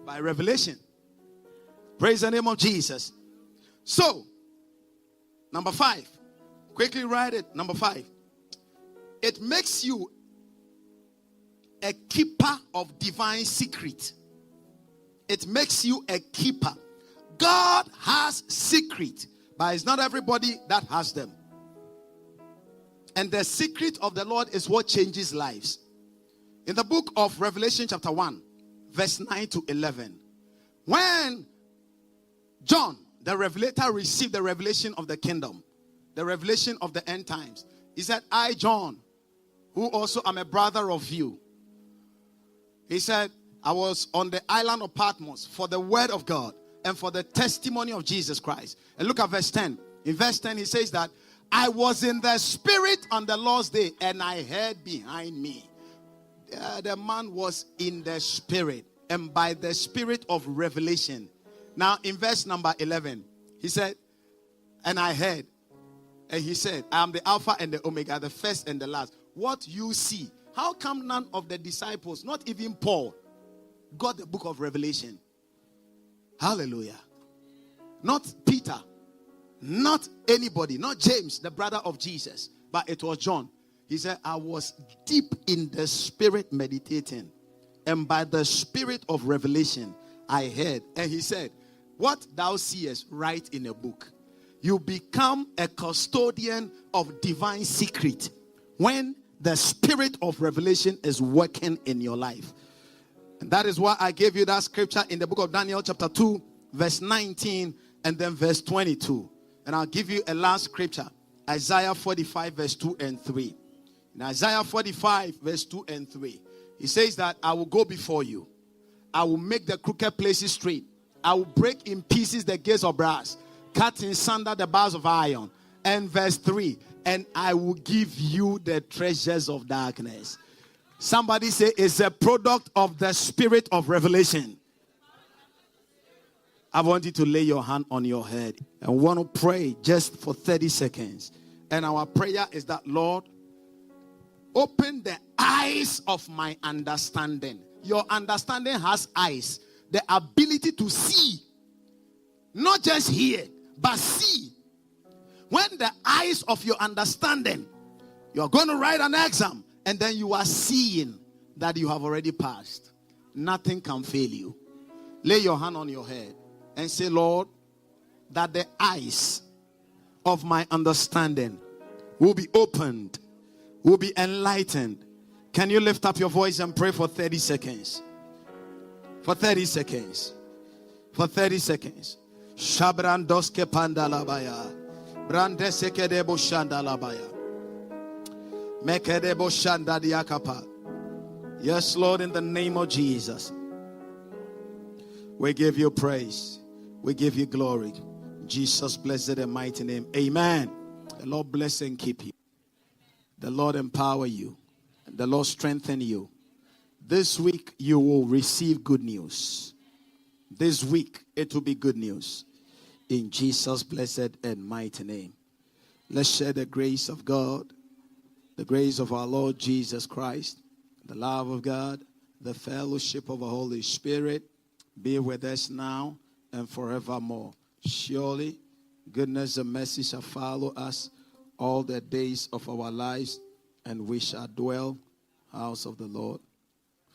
By revelation. Praise the name of Jesus. So, number 5. Quickly write it. Number 5. It makes you a keeper of divine secret. It makes you a keeper. God has secret, but it's not everybody that has them. And the secret of the Lord is what changes lives. In the book of Revelation chapter 1, verse 9 to 11, when John, the revelator, received the revelation of the kingdom, the revelation of the end times, he said, I, John, who also am a brother of you. He said, I was on the island of Patmos for the word of God and for the testimony of Jesus Christ. And look at verse 10. In verse 10, he says that, I was in the spirit on the Lord's day, and I heard behind me. The man was in the spirit, and by the spirit of revelation. Now, in verse number 11, he said, and I heard, and he said, I am the Alpha and the Omega, the first and the last. What you see. How come none of the disciples, not even Paul, got the book of Revelation? Hallelujah. Not Peter, not anybody, not James, the brother of Jesus, but it was John. He said, I was deep in the spirit meditating, and by the spirit of revelation I heard. And he said, what thou seest, write in a book. You become a custodian of divine secret when the spirit of revelation is working in your life. And that is why I gave you that scripture in the book of Daniel chapter 2, verse 19, and then verse 22. And I'll give you a last scripture, Isaiah 45, verse 2 and 3. In Isaiah 45, verse 2 and 3, he says that I will go before you. I will make the crooked places straight. I will break in pieces the gates of brass, cut in sunder the bars of iron. And verse 3, and I will give you the treasures of darkness. Somebody say it's a product of the spirit of revelation. I want you to lay your hand on your head and want to pray just for 30 seconds. And our prayer is that, Lord, open the eyes of my understanding. Your understanding has eyes. The ability to see. Not just hear, but see. When the eyes of your understanding, you're going to write an exam, and then you are seeing that you have already passed. Nothing can fail you. Lay your hand on your head and say, Lord, that the eyes of my understanding will be opened, will be enlightened. Can you lift up your voice and pray for 30 seconds? For 30 seconds. For 30 seconds. Shabrandoske pandalabaya. Brandesekedebo shandalabaya. Mekedebo shandadiakapa. Yes, Lord, in the name of Jesus. We give you praise. We give you glory. Jesus, blessed and mighty name. Amen. The Lord bless and keep you. The Lord empower you. The Lord strengthen you. This week you will receive good news. This week it will be good news. In Jesus' blessed and mighty name. Let's share the grace of God, the grace of our Lord Jesus Christ, the love of God, the fellowship of the Holy Spirit be with us now and forevermore. Surely, goodness and mercy shall follow us all the days of our lives, and we shall dwell in the house of the Lord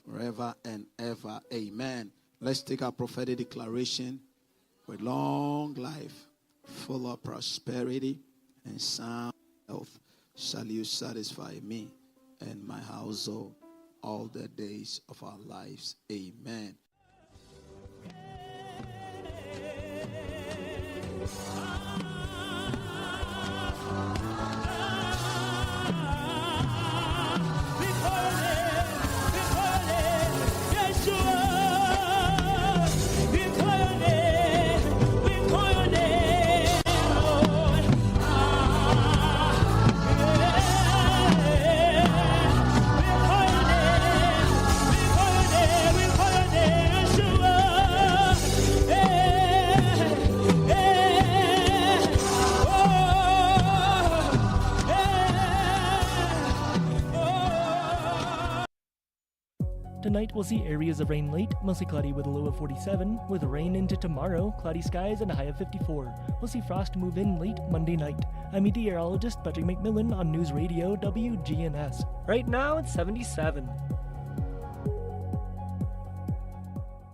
forever and ever. Amen. Let's take our prophetic declaration. With long life, full of prosperity and sound health, shall you satisfy me and my household all the days of our lives. Amen. Tonight, we'll see areas of rain late, mostly cloudy with a low of 47, with rain into tomorrow, cloudy skies and a high of 54. We'll see frost move in late Monday night. I'm meteorologist Patrick McMillan on News Radio WGNS. Right now, it's 77.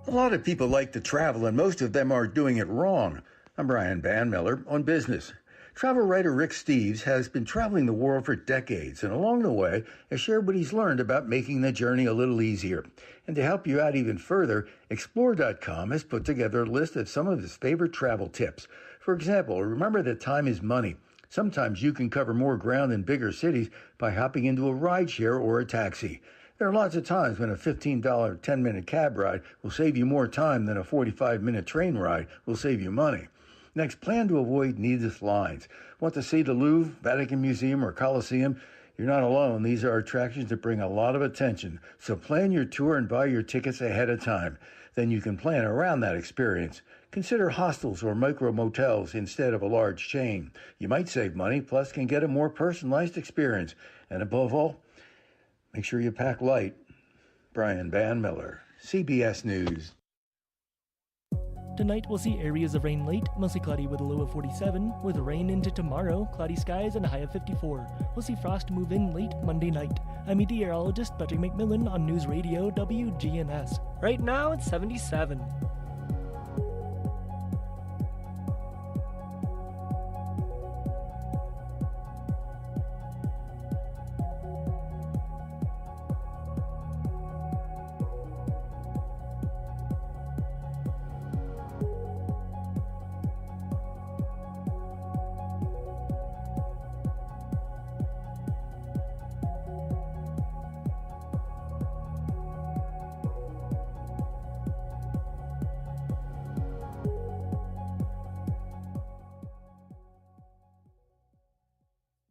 A lot of people like to travel, and most of them are doing it wrong. I'm Brian Van Miller on business. Travel writer Rick Steves has been traveling the world for decades, and along the way has shared what he's learned about making the journey a little easier. And to help you out even further, Explore.com has put together a list of some of his favorite travel tips. For example, remember that time is money. Sometimes you can cover more ground in bigger cities by hopping into a rideshare or a taxi. There are lots of times when a $15 10-minute cab ride will save you more time than a 45-minute train ride will save you money. Next, plan to avoid needless lines. Want to see the Louvre, Vatican Museum, or Colosseum? You're not alone. These are attractions that bring a lot of attention. So plan your tour and buy your tickets ahead of time. Then you can plan around that experience. Consider hostels or micro motels instead of a large chain. You might save money, plus can get a more personalized experience. And above all, make sure you pack light. Brian Van Miller, CBS News. Tonight, we'll see areas of rain late, mostly cloudy with a low of 47, with rain into tomorrow, cloudy skies and a high of 54. We'll see frost move in late Monday night. I'm meteorologist Patrick McMillan on News Radio WGNS. Right now, it's 77.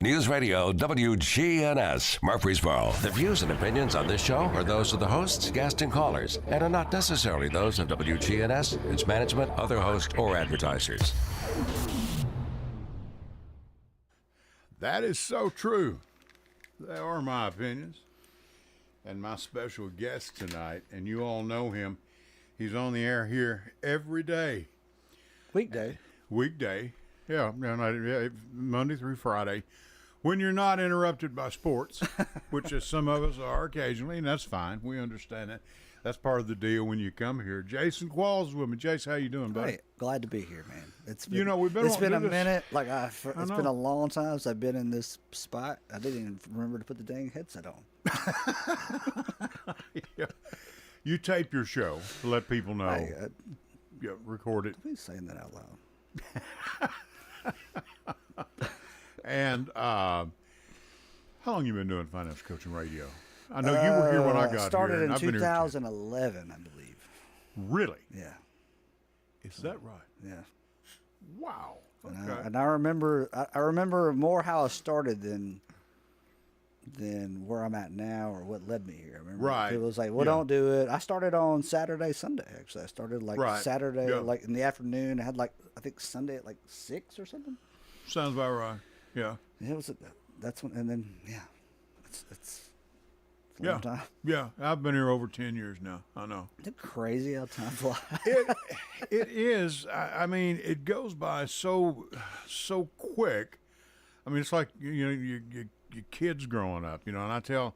News Radio WGNS, Murfreesboro. The views and opinions on this show are those of the hosts, guests, and callers, and are not necessarily those of WGNS, its management, other hosts, or advertisers. That is so true. They are my opinions. And my special guest tonight, and you all know him, he's on the air here every day. Weekday. Yeah, Monday through Friday. When you're not interrupted by sports, which is some of us are occasionally, and that's fine. We understand that. That's part of the deal when you come here. Jason Qualls with me. Jason, how you doing, buddy? Hey, glad to be here, man. It's been, it's been a minute. Like it's been a long time since I've been in this spot. I didn't even remember to put the dang headset on. Yeah. You tape your show to let people know. Hey, record it. Who's saying that out loud? And how long you been doing finance coaching radio? I know you were here when I got started here. Started in 2011, I believe. Really? Yeah. Is that right? Yeah. Wow. Okay. And I remember more how I started than where I'm at now or what led me here. I remember right. It was like, don't do it. I started on Saturday, Sunday, actually. I started Saturday, like in the afternoon. I had I think Sunday at 6 or something. Sounds about right. Yeah. It was, that's when, and then, it's a long time. Yeah. I've been here over 10 years now. I know. Isn't it crazy how time flies? It is. I mean, it goes by so quick. I mean, it's like, your kids growing up, and I tell,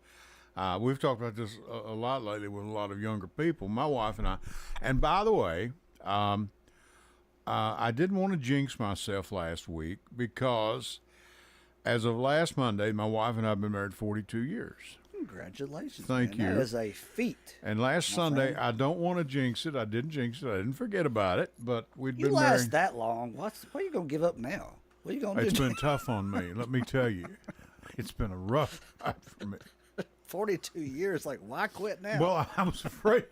we've talked about this a lot lately with a lot of younger people, my wife and I. And by the way, I didn't want to jinx myself last week because as of last Monday, my wife and I have been married 42 years. Congratulations. Thank you. That is a feat. And last Sunday, I don't want to jinx it. I didn't jinx it. I didn't forget about it, but we'd been married. You last that long. What are you going to give up now? What are you going to do? It's been tough on me, let me tell you. It's been a rough ride for me. 42 years, why quit now? Well, I was afraid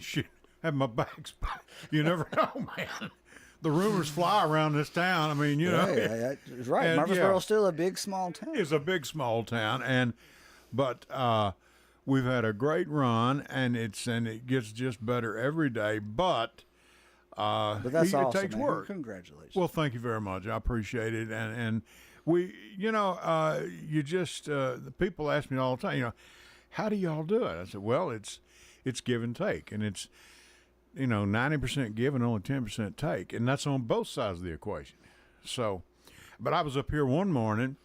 she'd have my bags back. You never know, man. The rumors fly around this town. I mean, Hey, it's right. Murfreesboro's still a big, small town. It's a big, small town, but we've had a great run, and it gets just better every day. But that's it awesome, takes man. work. Congratulations. Well, thank you very much. I appreciate it, and we, the people ask me all the time, how do y'all do it? I said, well, it's it's give and take, and it's 90% give and only 10% take, and that's on both sides of the equation. So, but I was up here one morning,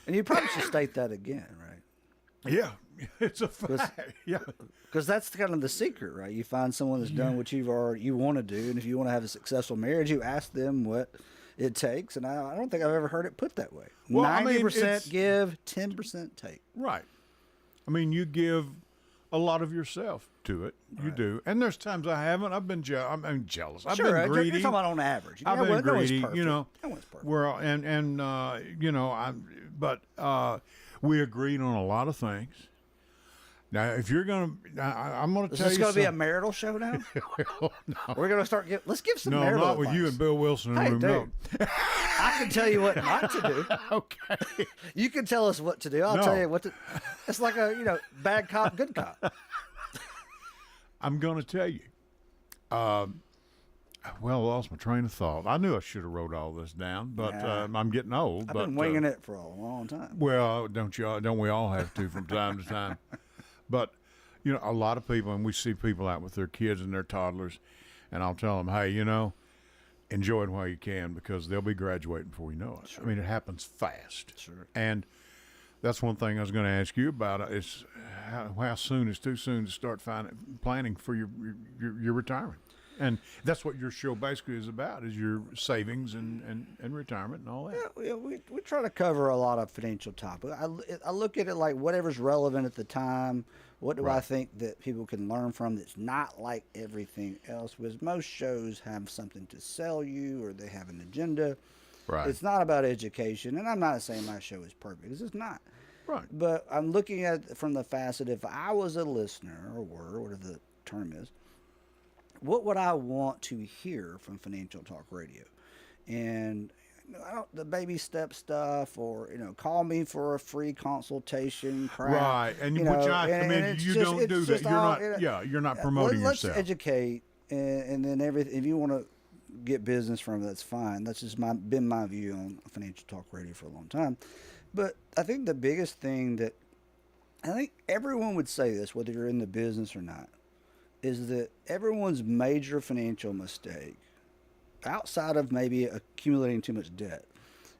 and you probably should state that again, right? Yeah, it's a fact. Yeah, because that's kind of the secret, right? You find someone that's done what you want to do, and if you want to have a successful marriage, you ask them what it takes. And I don't think I've ever heard it put that way. Well, 90% give, 10% take. Right. I mean, you give a lot of yourself to it. You do. And there's times I haven't. I've been jealous. I've been greedy. You're talking about on average. I've been greedy. No one's perfect. But we agreed on a lot of things. Now, if you're going to, I'm going to tell you. Is this going to be a marital show now? Well, no. We're going to start. Let's give some marital marital not advice. with you and Bill Wilson in the room. Dude, I can tell you what not to do. Okay. You can tell us what to do. I'll tell you what to. It's like a bad cop, good cop. I'm going to tell you. I lost my train of thought. I knew I should have wrote all this down, but I'm getting old. I've been winging it for a long time. Well, don't we all have to from time to time? But, a lot of people, and we see people out with their kids and their toddlers, and I'll tell them, hey, enjoy it while you can, because they'll be graduating before you know it. Sure. I mean, it happens fast. Sure. And that's one thing I was going to ask you about is how soon is too soon to start planning for your retirement. And that's what your show basically is about, is your savings and retirement and all that. Yeah, we try to cover a lot of financial topics. I look at it like whatever's relevant at the time. What do I think that people can learn from that's not like everything else? Because most shows have something to sell you, or they have an agenda. Right. It's not about education, and I'm not saying my show is perfect, because it's not. Right. But I'm looking at it from the facet, if I was a listener, or whatever the term is, what would I want to hear from Financial Talk Radio? And the baby step stuff, or call me for a free consultation crap. Right, and you don't do that. You're not promoting let's yourself. Let's educate, and then everything. If you want to get business from it, that's fine. That's just been my view on Financial Talk Radio for a long time. But I think the biggest thing that I think everyone would say this, whether you're in the business or not, is that everyone's major financial mistake, outside of maybe accumulating too much debt,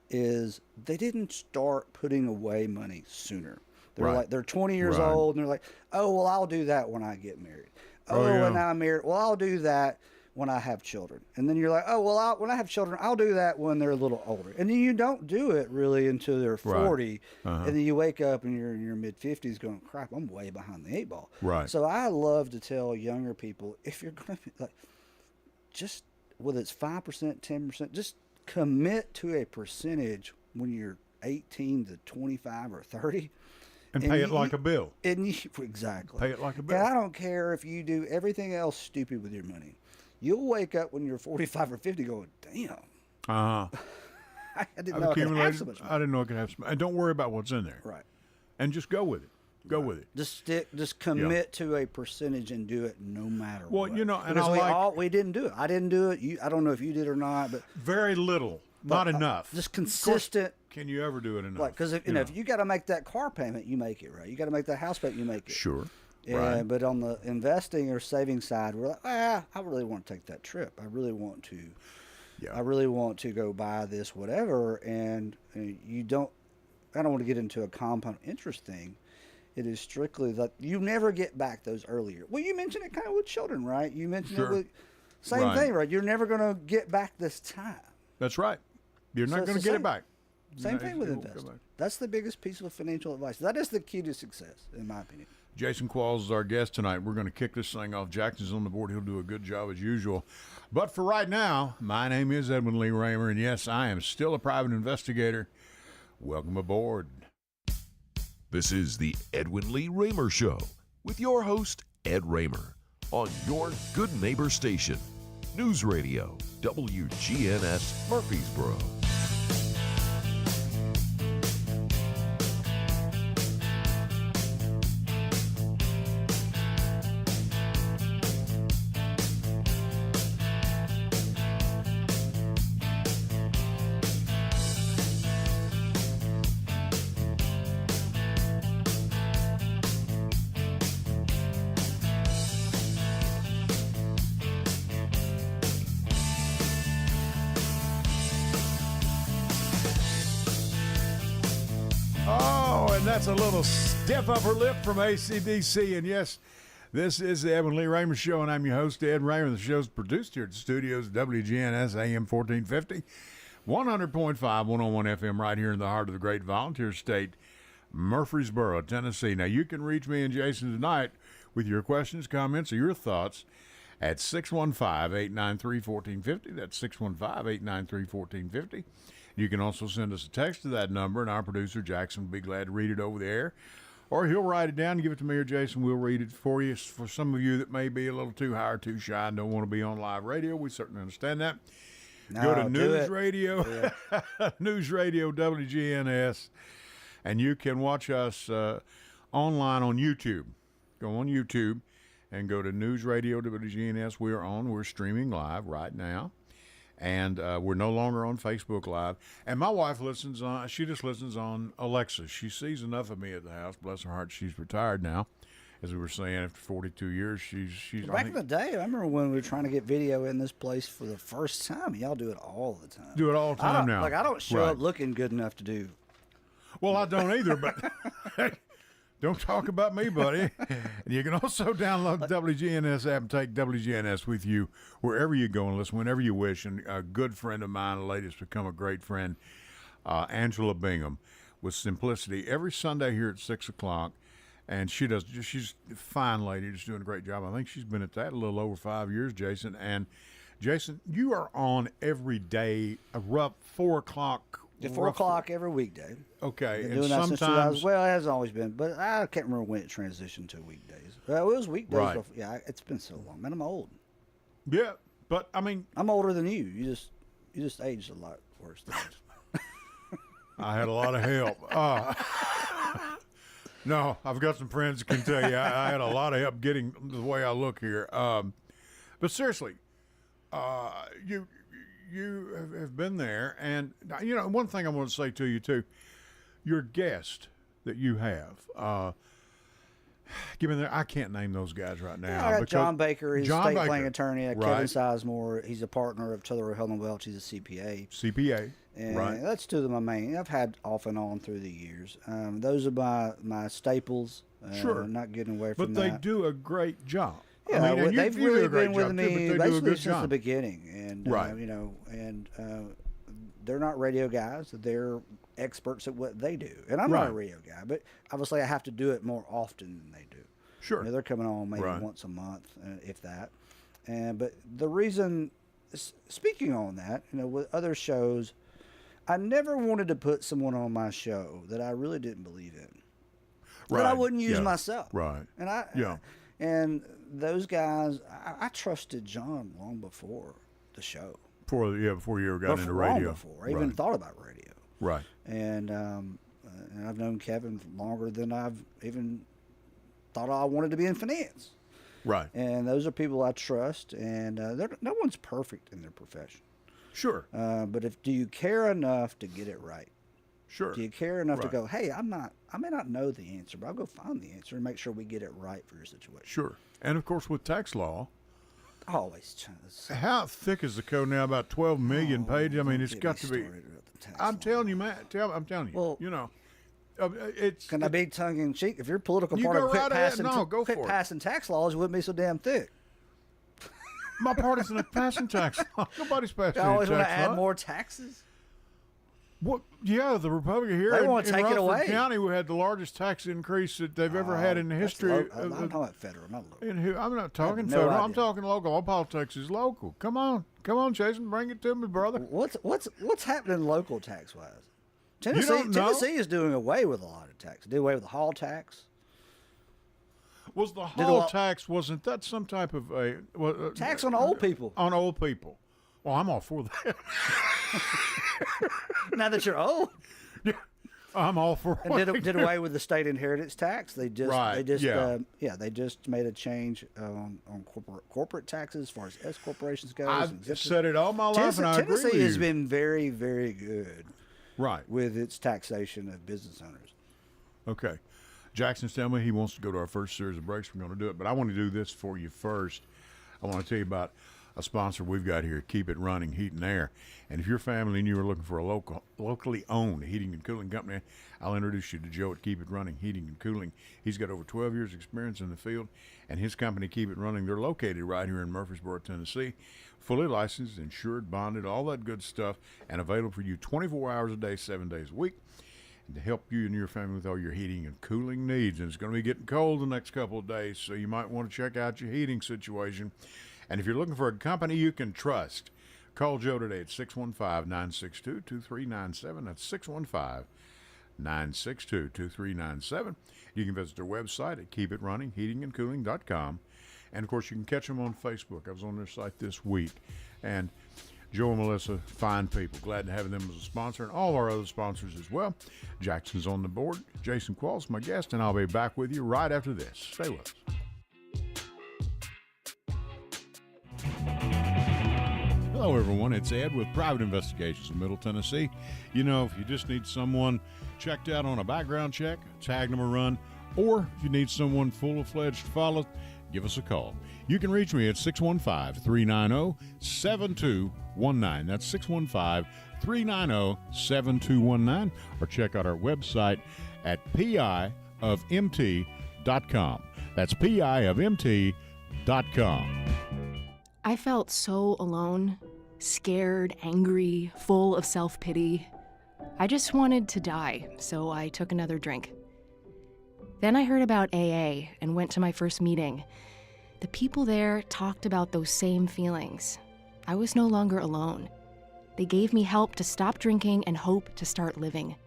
is they didn't start putting away money sooner. They're 20 years old, and they're like, oh, well, I'll do that when I get married. When I'm married, well, I'll do that when I have children. And then you're like, oh, well, when I have children, I'll do that when they're a little older. And then you don't do it really until they're 40. And then you wake up and you're in your mid-50s going, crap, I'm way behind the 8 ball. Right. So I love to tell younger people, if you're going to, just whether it's 5%, 10%, just commit to a percentage when you're 18 to 25 or 30. And pay it like a bill. Exactly. Pay it like a bill. And I don't care if you do everything else stupid with your money. You'll wake up when you're 45 or 50 going, damn. I didn't know I could have so much money. I didn't know I could have so much. And don't worry about what's in there. Right. And just go with it. Go with it. Just commit to a percentage and do it no matter what. And we didn't do it. I didn't do it. I don't know if you did or not, but very little. Not enough. Just consistent. Can you ever do it enough? Because if you got to make that car payment, you make it, right? You got to make that house payment, you make it. Sure. Right. But on the investing or saving side, we're like, I really want to take that trip. I really want to. Yeah. I really want to go buy this, whatever. And I don't want to get into a compound interest thing. It is strictly that you never get back those earlier. Well, you mentioned it kind of with children, right? You mentioned it with same thing, right? You're never going to get back this time. That's right. You're not going to get it back. Same thing with investing. That's the biggest piece of financial advice. That is the key to success, in my opinion. Jason Qualls is our guest tonight. We're going to kick this thing off. Jackson's on the board. He'll do a good job as usual. But for right now, my name is Edwin Lee Raymer, and yes, I am still a private investigator. Welcome aboard. This is the Edwin Lee Raymer Show with your host, Ed Raymer, on your good neighbor station, News Radio, WGNS Murfreesboro. That's a little stiff upper lip from AC/DC. And yes, this is the Edwin Lee Raymer Show, and I'm your host, Ed Raymer. The show's produced here at the studios, WGNS AM 1450, 100.5, 101 FM, right here in the heart of the great volunteer state, Murfreesboro, Tennessee. Now, you can reach me and Jason tonight with your questions, comments, or your thoughts at 615-893-1450. That's 615-893-1450. You can also send us a text to that number, and our producer, Jackson, will be glad to read it over the air. Or he'll write it down and give it to me or Jason. We'll read it for you. For some of you that may be a little too high or too shy and don't want to be on live radio, we certainly understand that. Go to News Radio, News Radio WGNS, and you can watch us online on YouTube. Go on YouTube and go to News Radio WGNS. We're streaming live right now. And we're no longer on Facebook Live. And my wife listens on, she just listens on Alexa. She sees enough of me at the house. Bless her heart, she's retired now. As we were saying, after 42 years, she's Back in the day, I remember when we were trying to get video in this place for the first time. Y'all do it all the time. Do it all the time now. Like, I don't show up looking good enough to do. Well, I don't either, but don't talk about me, buddy. And you can also download the WGNS app and take WGNS with you wherever you go and listen, whenever you wish. And a good friend of mine, a lady that's become a great friend, Angela Bingham, with Simplicity, every Sunday here at 6 o'clock. And she's a fine lady, just doing a great job. I think she's been at that a little over 5 years, Jason. And, Jason, you are on every day, a rough 4 o'clock. 4 o'clock every weekday. Okay, Been and doing that since sometimes, well, it hasn't always been, but I can't remember when it transitioned to weekdays. It was weekdays. Right. Before, yeah, it's been so long, man. I'm old. yeah, but I mean, I'm older than you. You just aged a lot worse than us. I had a lot of help. No, I've got some friends that can tell you I had a lot of help getting the way I look here. But seriously, you have been there, and you know one thing I want to say to you too. Your guest that you have, give me there. I can't name those guys right now. Yeah, I got John Baker. He's a state planning attorney. Kevin Right. Sizemore. He's a partner of Tiller, Helen Welch. He's a CPA. CPA. And Right. that's two of my main. I've had off and on through the years. Those are my staples. Sure. Not getting away from But that. they do a great job. Yeah, I mean, and they've you do really a great been with job me too, but they do a basically good since the job. beginning, and Right. you know, and they're not radio guys; they're experts at what they do. And I'm not a Right. radio guy, but obviously I have to do it more often than they do. Sure. You know, they're coming on maybe Right. once a month, if that. But the reason, speaking on that, you know, with other shows, I never wanted to put someone on my show that I really didn't believe in. That I Right. wouldn't use Yeah. myself. Right. And and those guys, I trusted John long before the show. Before you ever got into Long radio. before I even thought about radio. Right. And I've known Kevin longer than I've even thought I wanted to be in finance. Right. And those are people I trust, and no one's perfect in their profession. Sure. But do you care enough to get it right? Sure. Do you care enough to Right. go, hey, I may not know the answer, but I'll go find the answer and make sure we get it right for your situation. Sure. And of course, with tax law, Always trying to. how thick is the code now? About 12 million pages. I mean, Don't it's get got me to be. started about the tax I'm law. telling you, man. I'm telling you. Well, you know, it's. Can I be tongue in cheek? If your political You party go quit right ahead. passing, No, go quit for it. passing tax laws, it wouldn't be so damn thick. My party's in a passing tax law. Nobody's passing I any always want to tax add law. more taxes. What? Yeah, the Republican here They in wanna take it Rutherford away. County, we had the largest tax increase that they've ever had in the That's history. I'm talking about federal, not local. I'm not talking no federal. I'm idea. talking local. All politics is local. Come on, Jason, bring it to me, brother. What's happening local tax wise? don't know? Tennessee is doing away with a lot of tax. Did away with the hall tax. Was the Did hall the- tax? Wasn't that some type of a Tax on old people. On old people. Well, I'm all for that. Now that you're old, I'm all for and it. did away with the state inheritance tax. They just Right, they just made a change on corporate taxes as far as S corporations goes. I've said it all my life, and I agree with Tennessee has you. been very, very good Right. with its taxation of business owners. Okay. Jackson's telling me he wants to go to our first series of breaks. We're going to do it, but I want to do this for you first. I want to tell you about a sponsor we've got here, Keep It Running Heat and Air. And if your family and you are looking for a locally owned heating and cooling company, I'll introduce you to Joe at Keep It Running Heating and Cooling. He's got over 12 years experience in the field, and his company, Keep It Running, they're located right here in Murfreesboro, Tennessee. Fully licensed, insured, bonded, all that good stuff, and available for you 24 hours a day, 7 days a week, and to help you and your family with all your heating and cooling needs. And it's going to be getting cold the next couple of days, so you might want to check out your heating situation. And if you're looking for a company you can trust, call Joe today at 615-962-2397. That's 615-962-2397. You can visit their website at keepitrunningheatingandcooling.com. And, of course, you can catch them on Facebook. I was on their site this week. And Joe and Melissa, fine people. Glad to have them as a sponsor, and all our other sponsors as well. Jackson's on the board. Jason Qualls, my guest, and I'll be back with you right after this. Stay with us. Hello, everyone. It's Ed with Private Investigations in Middle Tennessee. You know, if you just need someone checked out on a background check, tag them a run, or if you need someone full-fledged to follow, give us a call. You can reach me at 615-390-7219. That's 615-390-7219. Or check out our website at piofmt.com. That's piofmt.com. I felt so alone, scared, angry, full of self-pity. I just wanted to die, so I took another drink. Then I heard about AA and went to my first meeting. The people there talked about those same feelings. I was no longer alone. They gave me help to stop drinking and hope to start living.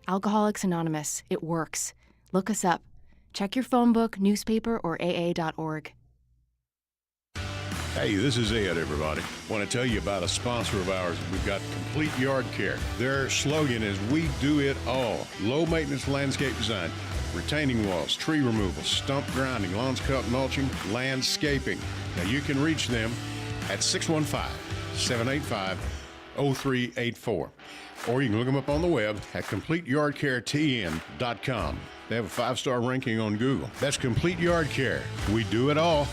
Alcoholics Anonymous, it works. Look us up. Check your phone book, newspaper, or aa.org. Hey, this is Ed, everybody. Want to tell you about a sponsor of ours. We've got Complete Yard Care. Their slogan is, we do it all. Low maintenance landscape design, retaining walls, tree removal, stump grinding, lawns cut, mulching, landscaping. Now you can reach them at 615-785-0384. Or you can look them up on the web at CompleteYardCareTN.com. They have a 5-star ranking on Google. That's Complete Yard Care. We do it all.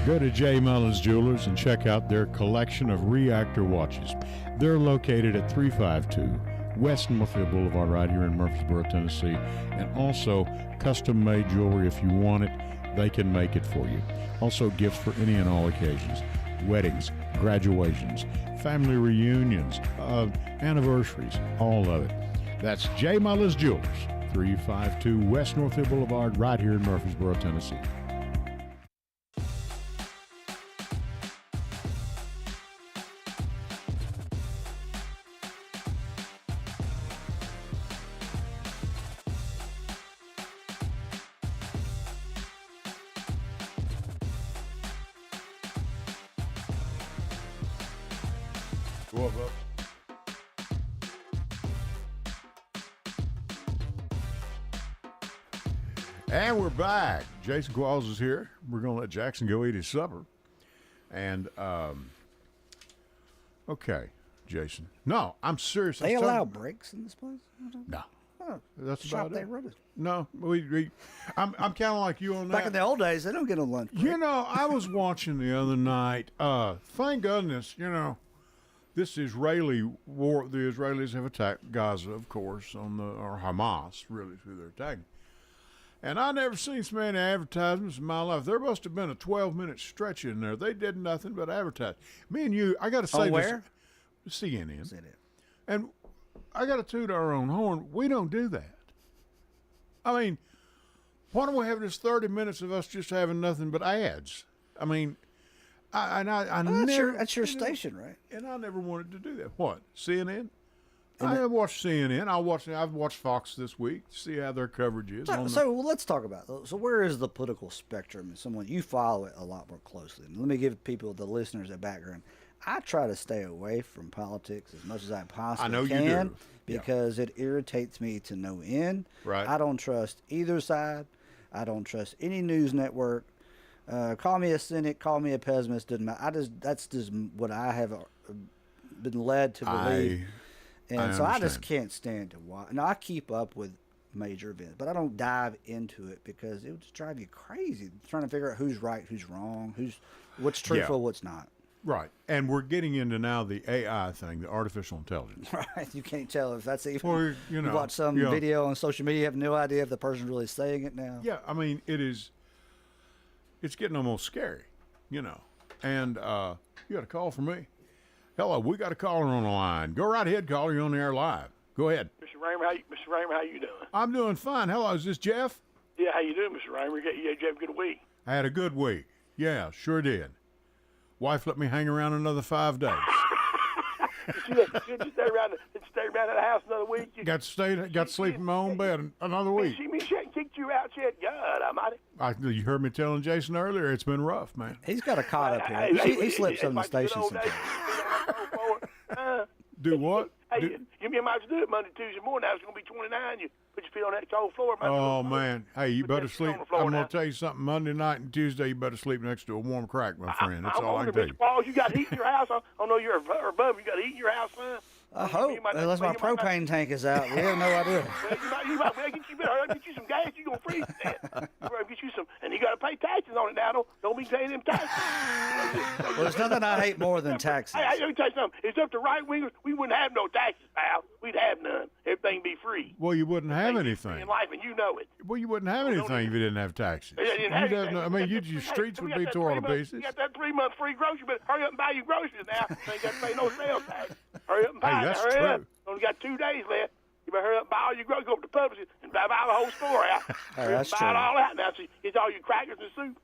Go to J. Mullins Jewelers and check out their collection of reactor watches. They're located at 352 West Northfield Boulevard right here in Murfreesboro, Tennessee. And also custom-made jewelry. If you want it, they can make it for you. Also gifts for any and all occasions. Weddings, graduations, family reunions, anniversaries, all of it. That's J. Mullins Jewelers, 352 West Northfield Boulevard right here in Murfreesboro, Tennessee. Go up. And we're back. Jason Qualls is here. We're going to let Jackson go eat his supper. And, okay, Jason. No, I'm serious. They allow breaks in this place? No. Oh, That's shop about they it. run it. No, I'm kind of like you on that. Back in the old days, they don't get a lunch break. You know, I was watching the other night. Thank goodness, you know, this Israeli war. The Israelis have attacked Gaza, of course, or Hamas, really, who they're attacking. And I never seen so many advertisements in my life. There must have been a 12-minute stretch in there. They did nothing but advertise. Me and you, I got to say this. Where? CNN. And I got to toot our own horn. We don't do that. I mean, why don't we have this 30 minutes of us just having nothing but ads? I mean, I never. That's your station, right? And I never wanted to do that. What? CNN? I watched CNN. I've watched Fox this week to see how their coverage is. So let's talk about it. So where is the political spectrum? Someone you follow it a lot more closely. Let me give people, the listeners, a background. I try to stay away from politics as much as I possibly can. You do. Because it irritates me to no end. Right. I don't trust either side. I don't trust any news network. Call me a cynic, call me a pessimist, doesn't matter. That's just what I have been led to believe. And so I just can't stand to watch. Now, I keep up with major events. But I don't dive into it because it would just drive you crazy trying to figure out who's right, who's wrong, what's truthful, what's not. Right. And we're getting into now the AI thing, the artificial intelligence. Right. You can't tell if that's even. Or, you watch some video on social media, you have no idea if the person's really saying it now. Yeah. I mean, it's getting almost scary, And you got a call from me. Hello, we got a caller on the line. Go right ahead, caller. You're on the air live. Go ahead. Mr. Raymer, how you doing? I'm doing fine. Hello, is this Jeff? Yeah, how you doing, Mr. Raymer? Did you have a good week? I had a good week. Yeah, sure did. Wife let me hang around another 5 days. Did you stay around at the house another week? Got to sleep in my own bed another week. She hadn't kicked you out yet. God almighty. You heard me telling Jason earlier, it's been rough, man. He's got a cot up here. He slips on the station sometimes. Do what? Hey, you might as well do it Monday, Tuesday morning. Now it's going to be 29. You put your feet on that cold floor. Oh, man. Hey, you better sleep. I'm going to tell you something. Monday night and Tuesday, you better sleep next to a warm crack, my friend. That's all I can tell you. Paul, you got heat in your house. I don't know you're above. You got heat in your house, son. I hope, unless my propane tank is out. We have no idea. You might get you some gas. You're going to freeze to death. Get you some, and you got to pay taxes on it now. Don't be paying them taxes. Well, there's nothing I hate more than taxes. Hey, let me tell you something. It's up to right-wingers. We wouldn't have no taxes, pal. We'd have none. Everything be free. Well, you wouldn't have anything. In life, and you know it. Well, you wouldn't have anything if you didn't have taxes. Your streets would be torn to pieces. You got that 3-month free grocery, but hurry up and buy your groceries now. You ain't got to pay no sales tax. Hurry up and buy it. That's hurry true. Up. Only got 2 days left. You better hurry up and buy all your groceries. Go up to Publix and buy the whole store out. That's buy true. it all out now. So get all your crackers and soup.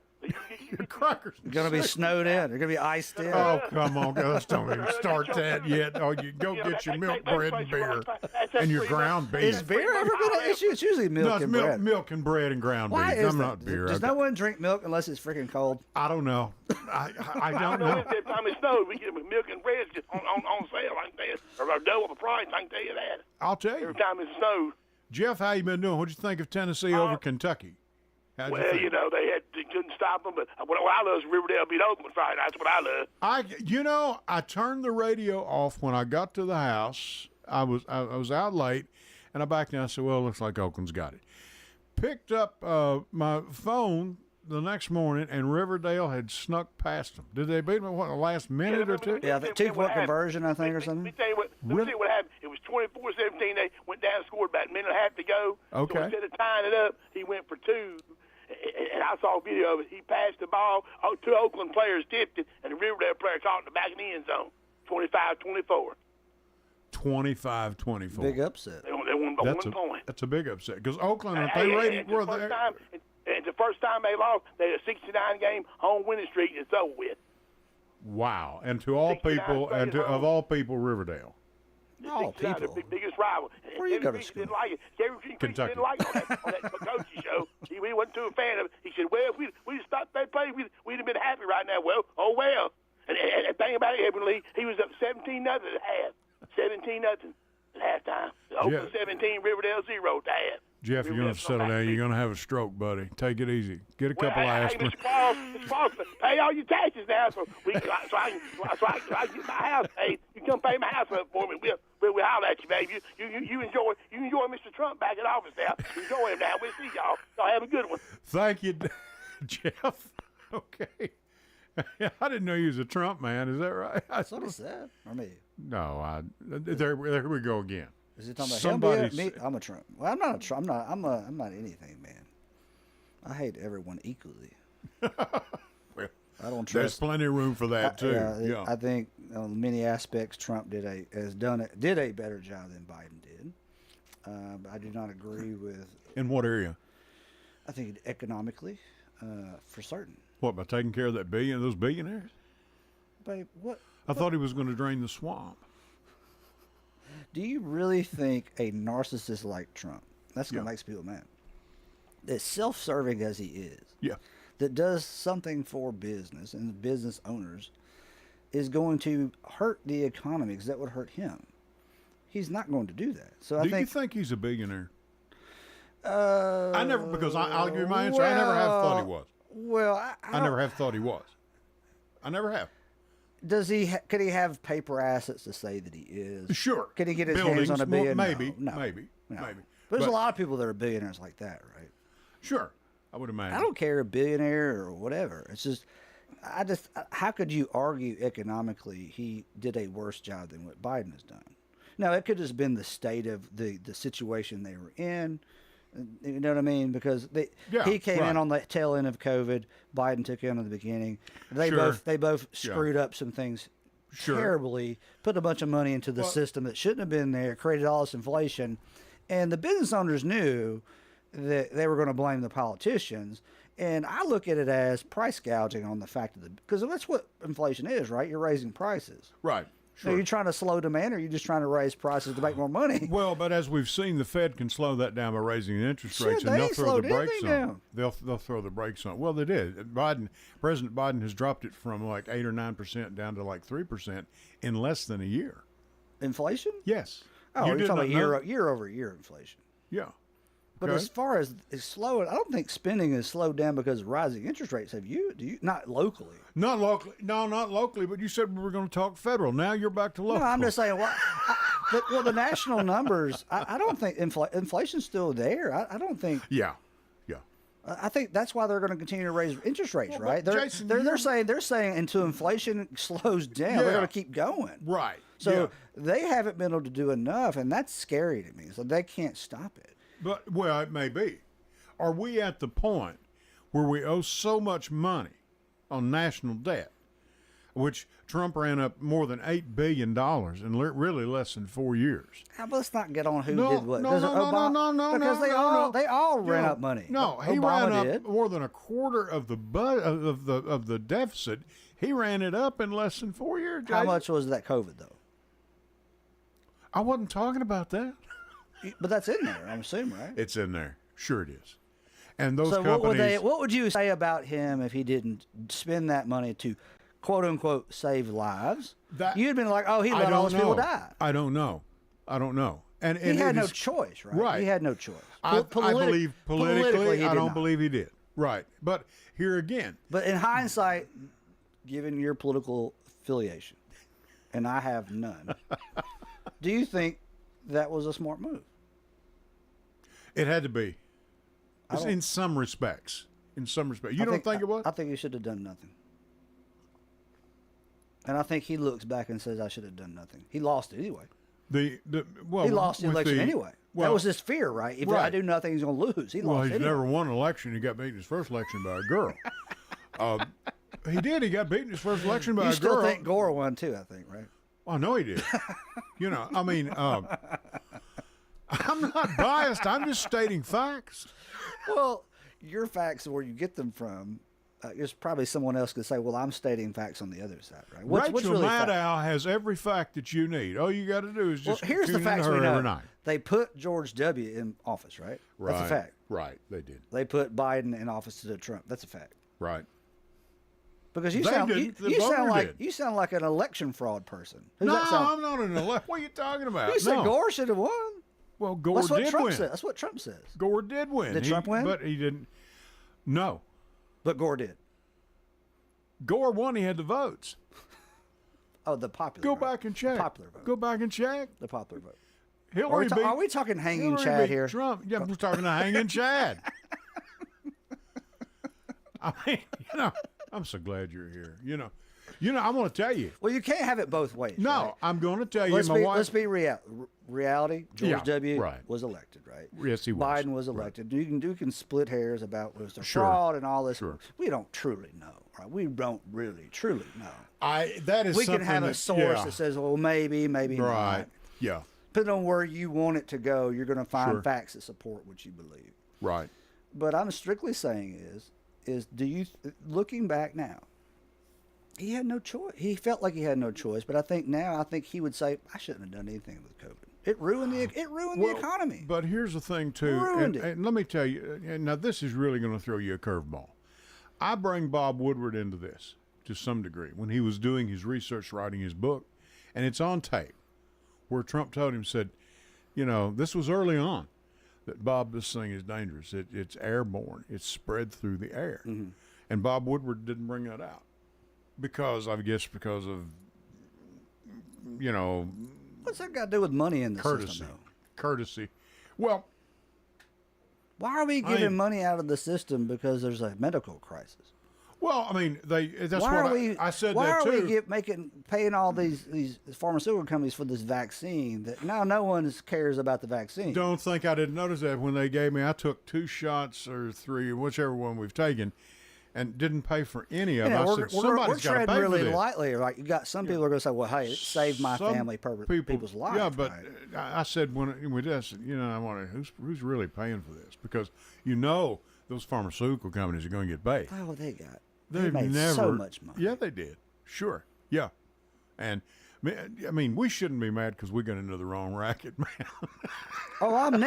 Your crackers. You're going to be snowed in. You're going to be iced in. Oh, come on, guys. Don't even start that yet. Oh, you go get your milk, bread, and beer, and your ground beef. Is beer ever been an issue? It's usually milk and bread. Milk and bread and ground Why beef. is I'm that? not beer. Does no one drink milk unless it's freaking cold? I don't know. I don't know. Every time it snows, we get milk and bread on sale. I can tell you, or double the price. I can tell you that. I'll tell you. Every time it snows. Jeff, how you been doing? What'd you think of Tennessee over Kentucky? Well, they couldn't stop them, but what I love is Riverdale beat Oakland Friday. That's what I love. I turned the radio off when I got to the house. I was out late, and I backed down and said, well, it looks like Oakland's got it. Picked up my phone the next morning, and Riverdale had snuck past them. Did they beat them in the last minute or two? Yeah, the 2-point conversion, I think, or something. Let me tell you what happened. It was 24-17. They went down and scored about a minute and a half to go. Okay. So instead of tying it up, he went for 2. And I saw a video of it. He passed the ball. 2 Oakland players tipped it, and the Riverdale player caught it in the back of the end zone. 25-24. 25-24. Big upset. They won by 1 point. That's a big upset because Oakland, if they rated were there. It's the first time they lost. They had a 69-game home winning streak. It's over with. Wow! And to all people, of all people, Riverdale. All people. The biggest rival. Where you go to school? Didn't like it. Kentucky. Didn't like it on that coaching show. He wasn't too a fan of it. He said, well, if we'd stopped that play, we'd have been happy right now. Well, oh well. And the thing about it, Edwin Lee, he was up 17-0 at half. 17-0 at halftime. Oakland 17, Riverdale 0 at half. Jeff, you're going to settle down. You're going to have a stroke, buddy. Take it easy. Get a couple of aspirin. Mr. Paul, pay all your taxes now so I can get my house paid. You come pay my house up for me. We'll holler at you, baby. You enjoy Mr. Trump back in office now. Enjoy him now. We'll see y'all. Y'all have a good one. Thank you, Jeff. Okay. I didn't know you was a Trump man. Is that right? That's what he said. Or me? No, there we go again. Is he talking about him? Me? I'm a Trump. Well, I'm not a Trump. I'm not anything, man. I hate everyone equally. Well, I don't trust. There's plenty of room for that too. Yeah. I think on many aspects Trump did a better job than Biden did. But I do not agree with. In what area? I think economically, for certain. What, by taking care of those billionaires? Babe, what? I thought he was going to drain the swamp. Do you really think a narcissist like Trump, that's going to make people mad, as self-serving as he is, that does something for business and business owners, is going to hurt the economy because that would hurt him? He's not going to do that. So Do you think he's a billionaire? I'll give you my answer. I never have thought he was. Well, I never have thought he was. I never have. Does he? Could he have paper assets to say that he is? Sure. Could he get his hands on $1 billion? Maybe. No. Maybe. But there's a lot of people that are billionaires like that, right? Sure, I would imagine. I don't care, a billionaire or whatever. It's just, how could you argue economically he did a worse job than what Biden has done? Now, it could have just been the state of the situation they were in. You know what I mean? Because he came in on the tail end of COVID. Biden took in the beginning. They both screwed up some things terribly, put a bunch of money into the system that shouldn't have been there, created all this inflation. And the business owners knew that they were going to blame the politicians. And I look at it as price gouging on the fact of because that's what inflation is, right? You're raising prices. Right. Sure. So you're trying to slow demand, or you're just trying to raise prices to make more money? Well, but as we've seen, the Fed can slow that down by raising the interest rates, and they'll throw the brakes on. They'll throw the brakes on. Well, they did. President Biden has dropped it from like 8 or 9% down to like 3% in less than a year. Inflation? Yes. Oh, you're talking about year over year inflation. Yeah. But as far as it's slowing, I don't think spending is slowed down because of rising interest rates. Have you? Do you? Not locally. Not locally. No, not locally. But you said we were going to talk federal. Now you're back to local. No, I'm just saying. The national numbers. I don't think inflation's still there. I don't think. Yeah. I think that's why they're going to continue to raise interest rates, right? They're saying until inflation slows down, they're going to keep going. Right. So they haven't been able to do enough, and that's scary to me. So they can't stop it. But it may be. Are we at the point where we owe so much money on national debt, which Trump ran up more than $8 billion in really less than 4 years? Let's not get on who did what. No, because they all ran up money. No, he ran up more than a quarter of the deficit. He ran it up in less than 4 years. How much was that COVID though? I wasn't talking about that. But that's in there, I'm assuming, right? It's in there. Sure it is. And those companies... what would you say about him if he didn't spend that money to, quote-unquote, save lives? You'd have been like, he let all those people die. I don't know. And he had no choice, right? Right. He had no choice. I believe politically I don't believe he did. Right. But here again... But in hindsight, given your political affiliation, and I have none, do you think that was a smart move? It had to be. In some respects. You don't think it was? I think he should have done nothing. And I think he looks back and says, I should have done nothing. He lost it anyway. He lost the election anyway. That was his fear, right? If I do nothing, he's going to lose. He lost he's never won an election. He got beaten his first election by a girl. He did. He got beaten his first election by a girl. You still think Gore won too, I think, right? I know he did. I'm not biased. I'm just stating facts. Well, your facts and where you get them from, there's probably someone else could say, well, I'm stating facts on the other side, right? What's Rachel really Maddow has every fact that you need. All you got to do is just here's tune the facts in to we her know. every night. They put George W. in office, right? That's a fact. Right, they did. They put Biden in office to Trump. That's a fact. Right. Because you sound like an election fraud person. I'm not an election. What are you talking about? You said Gore should have won. Well, Gore did win. That's what Trump says. Gore did win. Did Trump win? But he didn't. No. But Gore did. Gore won. He had the votes. Oh, the popular Go vote. back and check. The popular vote. Go back and check. The popular vote. Are we talking hanging Chad here? Trump. Yeah, we're talking to hanging Chad. I mean, I'm so glad you're here. I'm going to tell you. Well, you can't have it both ways. No, right? I'm going to tell you. Let's be reality. George W. was elected, right? Yes, he was. Biden was elected. Right. You can split hairs about was there fraud and all this. Sure. We don't truly know, right? We don't really truly know. We can have a source that says, well, maybe not. Right. Yeah. Depending on where you want it to go, you're going to find facts that support what you believe. Right. But I'm strictly saying looking back now, he had no choice. He felt like he had no choice, but I think he would say, I shouldn't have done anything with COVID. It ruined the economy. But here's the thing too, and let me tell you, and now this is really going to throw you a curveball. I bring Bob Woodward into this to some degree when he was doing his research, writing his book, and it's on tape where Trump told him, said, this was early on, that Bob, this thing is dangerous. It's airborne. It's spread through the air. Mm-hmm. And Bob Woodward didn't bring that out because of, what's that got to do with money in the system, system, though? Courtesy. Well, Why are we giving money out of the system because there's a medical crisis? Well, I mean, that's why what are we, I said why that too. Why are we paying all these pharmaceutical companies for this vaccine that now no one cares about the vaccine? Don't think I didn't notice that when they gave me. I took 2 shots or 3, whichever one we've taken, and didn't pay for any of them. I said, somebody's got to pay really for this. lightly. Like you got some people are going to say, "Well, hey, it saved my family, people's lives." Yeah, but right? I said when we did, I said, I want to. Who's really paying for this? Because those pharmaceutical companies are going to get paid. Oh, they got. They've made never so much money. Yeah, they did. Sure. Yeah. And I mean, we shouldn't be mad because we got into the wrong racket, man. Oh, I'm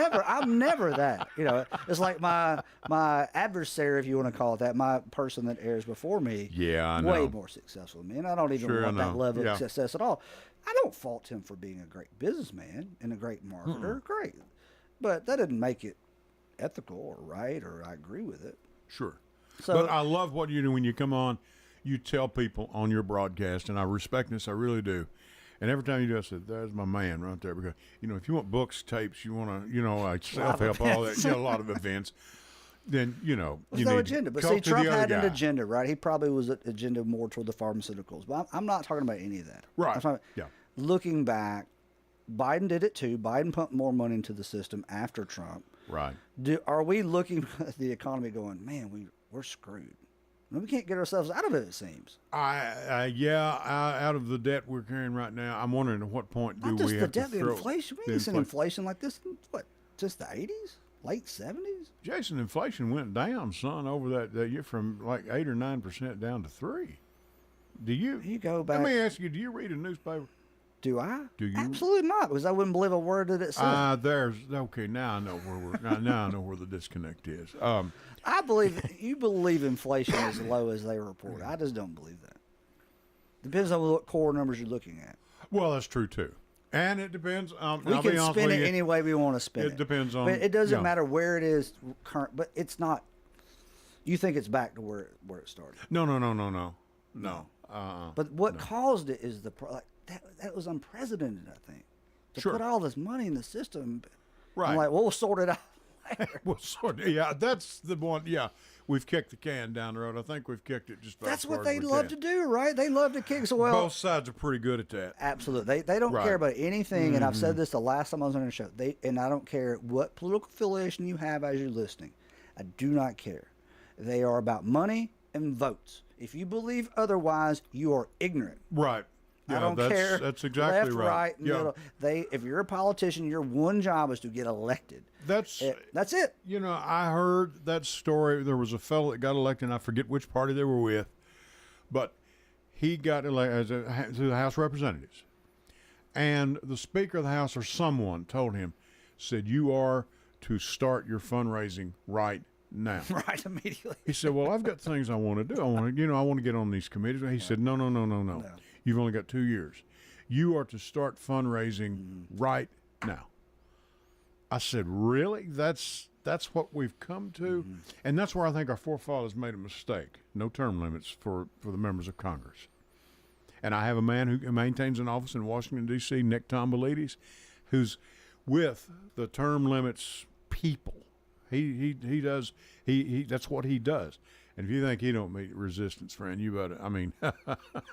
never that. It's like my adversary, if you want to call it that, my person that airs before me. Yeah, I know. Way more successful than me, and I don't even want that level of success at all. I don't fault him for being a great businessman and a great marketer. Great, but that didn't make it ethical or right, or I agree with it. Sure. So, but I love what you do when you come on. You tell people on your broadcast, and I respect this. I really do. And every time you do, I said, "There's my man right there." Because if you want books, tapes, you want to, like self-help, all that, a lot of events. Then you need no agenda. But see, Trump had an agenda, right? He probably was an agenda more toward the pharmaceuticals. But I'm not talking about any of that. Right. Looking back, Biden did it too. Biden pumped more money into the system after Trump. Right. Are we looking at the economy going, man, we're screwed? We can't get ourselves out of it, it seems. Out of the debt we're carrying right now, I'm wondering at what point do we have to throw... Not just the debt, the inflation. We ain't seen inflation like this in, just the 80s? Late 70s? Jason, inflation went down, son, over that year from like 8 or 9% down to 3. Do you? You go back... Let me ask you, do you read a newspaper? Do I? Do you? Absolutely not, because I wouldn't believe a word that it said. Okay. Now I know now I know where the disconnect is. I believe you believe inflation is low as they report. I just don't believe that. Depends on what core numbers you're looking at. Well, that's true too, and it depends. We can spin it any way we want to spin it. It depends on. But it doesn't matter where it is current. But it's not. You think it's back to where it started? No. But what caused it is that was unprecedented, I think. To put all this money in the system. Right. I'm like, we'll sort it out later. Yeah, that's the one. Yeah, we've kicked the can down the road. I think we've kicked it just about That's as far what they as we love can. to do, right? They love to kick. So, both sides are pretty good at that. Absolutely. They don't care about anything, and I've said this the last time I was on the show. And I don't care what political affiliation you have as you're listening. I do not care. They are about money and votes. If you believe otherwise, you are ignorant. Right. Yeah, I don't care. That's exactly left, right, middle. If you're a politician, your one job is to get elected. That's it. I heard that story. There was a fellow that got elected, and I forget which party they were with, but he got elected to the House of Representatives. And the Speaker of the House or someone told him, said, "You are to start your fundraising right now." Right, immediately. He said, "Well, I've got things I want to do. I want to get on these committees." He said, No. You've only got 2 years. You are to start fundraising right now. I said, really? That's what we've come to? And that's where I think our forefathers made a mistake. No term limits for the members of Congress. And I have a man who maintains an office in Washington, D.C., Nick Tomboulides, who's with the term limits people. He does, that's what he does. And if you think he don't meet resistance, friend, you better, Well,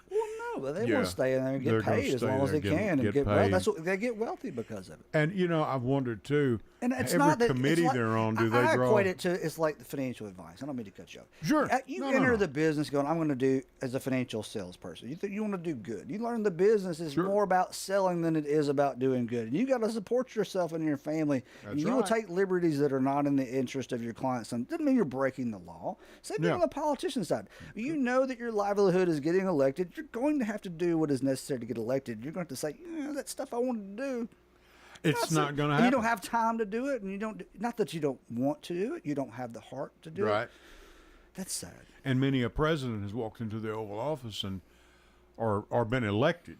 no, but they want to stay in there and get paid as long as they can and get well. That's what they get wealthy because of it. And I've wondered too. And it's every not that committee they're on. Do they draw? I equate it to it's like the financial advice. I don't mean to cut you off. Sure. You enter the business going, I'm going to do as a financial salesperson. You want to do good. You learn the business is more about selling than it is about doing good. And you got to support yourself and your family. And you will take liberties that are not in the interest of your clients. And doesn't mean you're breaking the law. Same thing on the politician side. You know that your livelihood is getting elected. You're going to have to do what is necessary to get elected. You're going to have to say, that stuff I wanted to do. It's not going to happen. You don't have time to do it, and you don't. Not that you don't want to do it. You don't have the heart to do it. Right. That's sad. And many a president has walked into the Oval Office or been elected.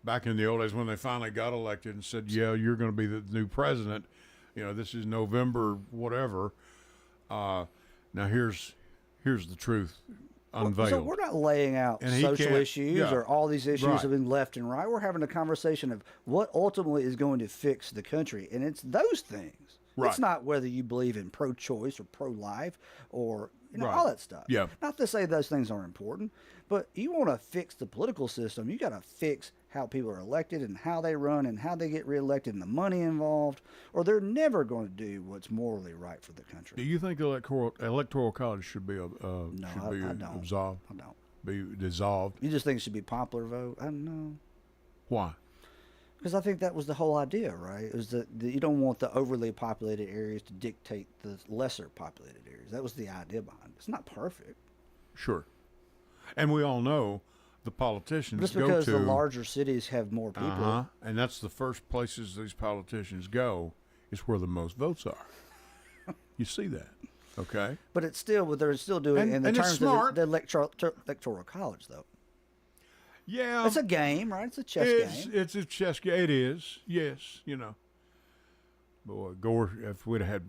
Back in the old days when they finally got elected and said, "Yeah, you're going to be the new president." This is November, whatever. Now here's the truth. Unveiled. So we're not laying out social issues or all these issues have been left and right. We're having a conversation of what ultimately is going to fix the country, and it's those things. Right. It's not whether you believe in pro-choice or pro-life or Right. all that stuff. Yeah. Not to say those things aren't important, but you want to fix the political system, you got to fix how people are elected and how they run and how they get reelected and the money involved, or they're never going to do what's morally right for the country. Do you think the electoral college should be I don't. absolved? I don't. Be dissolved? You just think it should be popular vote? I don't know. Why? Because I think that was the whole idea, right? It was that you don't want the overly populated areas to dictate the lesser populated areas. That was the idea behind it. It's not perfect. Sure. And we all know the politicians Just go because to the larger cities have more people. and that's the first places these politicians go is where the most votes are. You see that, okay? But it's still, what they're still doing in the and it's terms smart. of the electoral college, though. Yeah, It's a game, right? It's a chess game. It's a chess game. It is, yes, you know. Boy, Gore, if we'd have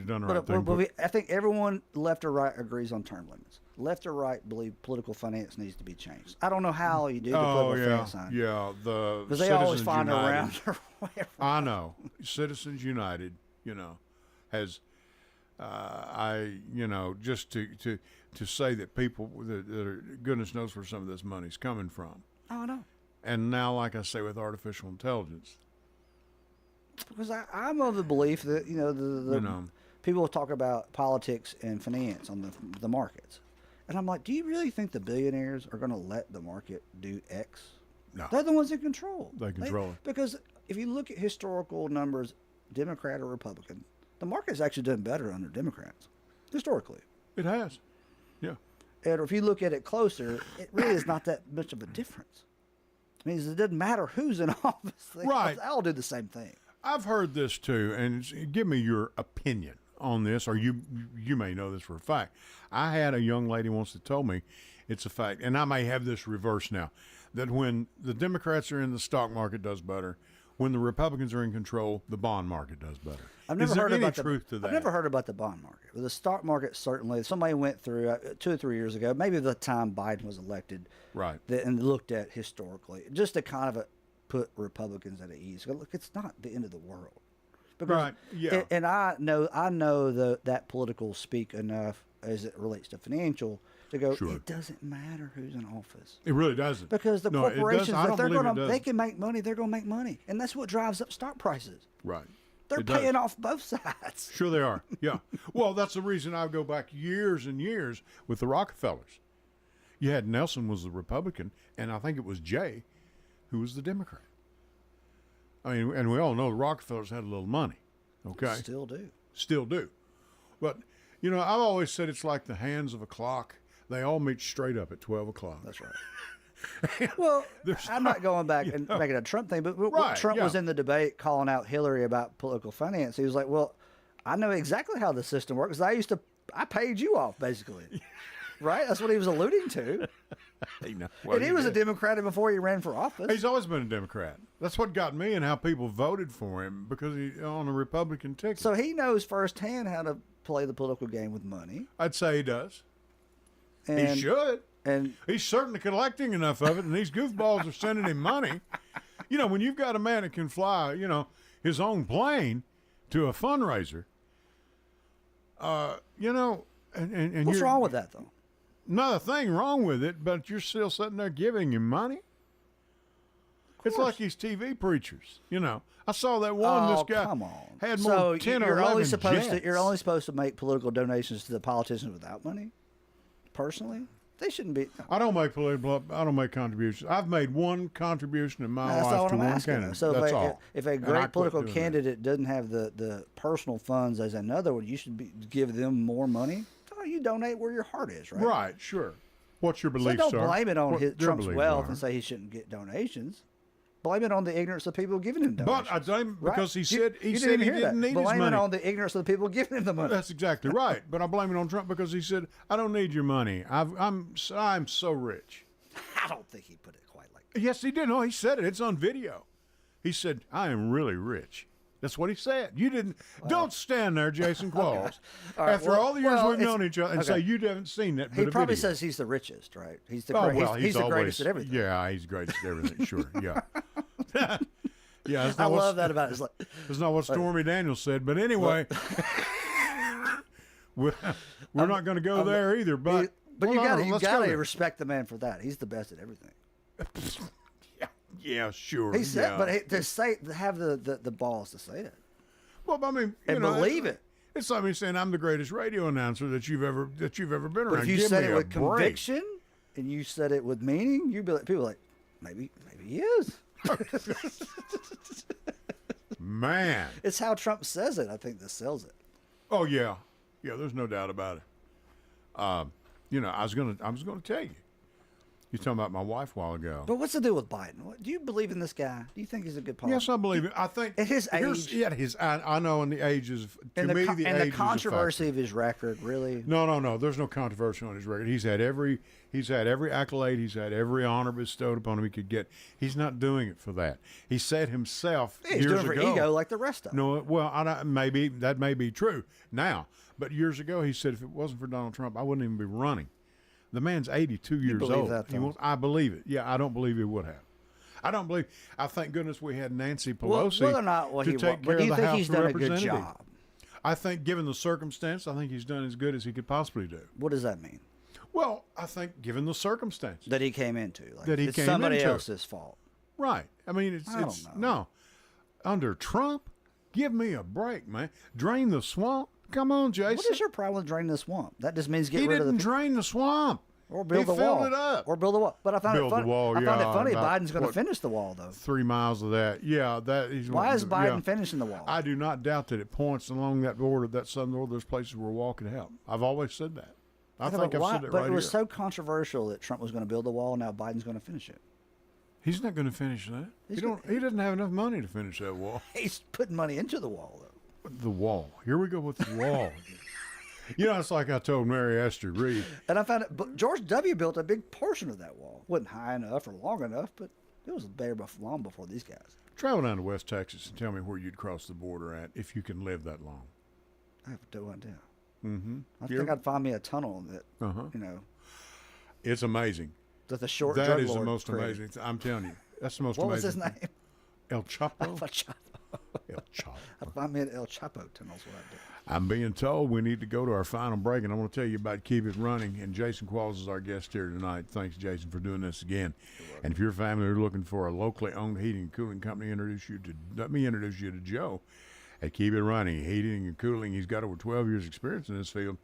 done the right thing. I think everyone, left or right, agrees on term limits. Left or right believe political finance needs to be changed. I don't know how you do the political finance side. Yeah, because they always find a round or whatever. I know. Citizens United, has just to say that people that are, goodness knows where some of this money's coming from. Oh, I know. And now, like I say, with artificial intelligence. Because I'm of the belief that, people talk about politics and finance on the markets. And I'm like, do you really think the billionaires are going to let the market do X? No. They're the ones that control. They control it. Because if you look at historical numbers, Democrat or Republican, the market's actually done better under Democrats, historically. It has. Yeah. And if you look at it closer, it really is not that much of a difference. It means it doesn't matter who's in office. Right. They all do the same thing. I've heard this too, and give me your opinion on this, or you may know this for a fact. I had a young lady once that told me it's a fact, and I may have this reversed now, that when the Democrats are in the stock market does better, when the Republicans are in control, the bond market does better. I've never Is there heard any about truth to that? I've never heard about the bond market. But the stock market, certainly, somebody went through 2 or 3 years ago, maybe the time Biden was elected, right, and looked at historically, just to kind of put Republicans at ease. Look, it's not the end of the world. Because, right. Yeah. And I know that political speak enough as it relates to financial to go. Sure. It doesn't matter who's in office. It really doesn't. Because the No, it does. corporations, I don't believe it does. they can make money. They're going to make money, and that's what drives up stock prices. Right. They're It does. paying off both sides. Sure they are. Yeah. Well, that's the reason I go back years and years with the Rockefellers. You had Nelson was the Republican, and I think it was Jay who was the Democrat. I mean, and we all know the Rockefellers had a little money. Okay. Still do. Still do. But, I've always said it's like the hands of a clock. They all meet straight up at 12 o'clock. That's right. Well, I'm not going back and making a Trump thing, but when Right, Trump yeah. was in the debate calling out Hillary about political finance, he was like, well, I know exactly how the system works because I paid you off, basically. Right? That's what he was alluding to. And he was a Democrat before he ran for office. He's always been a Democrat. That's what got me and how people voted for him, because he's on a Republican ticket. So he knows firsthand how to play the political game with money. I'd say he does. And, He should. And He's certainly collecting enough of it, and these goofballs are sending him money. When you've got a man that can fly, his own plane to a fundraiser, and what's wrong with that, though? Not a thing wrong with it, but you're still sitting there giving him money. It's like these TV preachers, I saw that one. This guy come on. had more than 10 or 11 jets. You're only supposed to make political donations to the politicians without money. Personally, they shouldn't be. I don't make contributions. I've made one contribution in my That's not life what to I'm one asking. candidate. So That's all. if a And I great quit political doing candidate doesn't have the personal funds as another one, you should give them more money. Oh, you donate where your heart is, right? Right, sure. What's your So beliefs, don't sir? blame it on What your Trump's beliefs wealth are. and say he shouldn't get donations. Blame it on the ignorance of people giving him donations. But I blame him Right? because he said he You said he hear didn't that. need his Blame money. it on the ignorance of the people giving him the money. That's exactly right. But I blame it on Trump because he said, "I don't need your money. I'm so rich." I don't think he put it quite like that. Yes, he did. No, he said it. It's on video. He said, "I am really rich." That's what he said. You didn't. Don't stand there, Jason Qualls, All right, after all the years we've known each other, and okay. say you haven't seen that. He but a probably video. says he's the richest, right? He's the Oh, greatest. well, he's the always, greatest at everything. Yeah, he's greatest at everything. Sure. Yeah. Yeah, I love that about it. It's like, that's not what Stormy Daniels said. But anyway, we're not going to go there either. But you let's go gotta there. respect the man for that. He's the best at everything. Yeah, sure. He said, yeah. but to have the balls to say it Well, I mean, and believe it. It's like me saying I'm the greatest radio announcer that you've ever been around. But if you Give said me it a with break. conviction and you said it with meaning, you'd be like, people are like, maybe he is. Man. It's how Trump says it. I think that sells it. Oh yeah, yeah. There's no doubt about it. I was gonna tell you. You were talking about my wife a while ago. But what's the deal with Biden? Do you believe in this guy? Do you think he's a good politician? Yes, I believe it. I think at his age. Yeah, I know. In the ages, the controversy of his record, really. No. There's no controversy on his record. He's had every accolade. He's had every honor bestowed upon him he could get. He's not doing it for that. He said himself he's years doing it for ago, ego like the rest of them. No, well, maybe that may be true now, but years ago he said if it wasn't for Donald Trump, I wouldn't even be running. The man's 82 years believe old. that, though? I believe it. Yeah, I don't believe he would have. I thank goodness we had Nancy Pelosi whether or not to take care of the House of done a good Representatives. job? I think, given the circumstance, I think he's done as good as he could possibly do. What does that mean? Well, I think, given the circumstance That he came into. Like, that he it's came somebody into. else's fault. Right. I mean, I don't know. no. Under Trump, give me a break, man. Drain the swamp. Come on, Jason. What is your problem with draining the swamp? That just means get He rid of the didn't drain the swamp. or build the he wall. filled it up. Or build the wall. But I found Build it the funny. wall, I found it yeah, funny. about Biden's going to what? finish the wall, though. 3 miles of that. Yeah, that he's. Why is Biden yeah. finishing the wall? I do not doubt that it points along that border, that southern border, there's places where walk can help. I've always said that. I think I've said it but right it was here. so controversial that Trump was going to build the wall. Now Biden's going to finish it. He's not going to finish that. He doesn't have enough money to finish that wall. He's putting money into the wall, though. The wall. Here we go with the wall. It's like I told Mary Esther Reed. And I found it. But George W. built a big portion of that wall. Wasn't high enough or long enough, but it was there long before these guys. Travel down to West Texas and tell me where you'd cross the border at if you can live that long. I have no idea. Mm-hmm. I think I'd find me a tunnel that, It's amazing. that the short That drug is the lord most created. amazing. I'm telling you, that's the most What was amazing. his name? El Chapo. El Chapo. El Chapo. I'd find me an El Chapo tunnel's what I'd do. I'm being told we need to go to our final break, and I want to tell you about Keep It Running. And Jason Qualls is our guest here tonight. Thanks, Jason, for doing this again. And if your family are looking for a locally owned heating and cooling company, let me introduce you to Joe at Keep It Running Heating and Cooling. He's got over 12 years' experience in this field.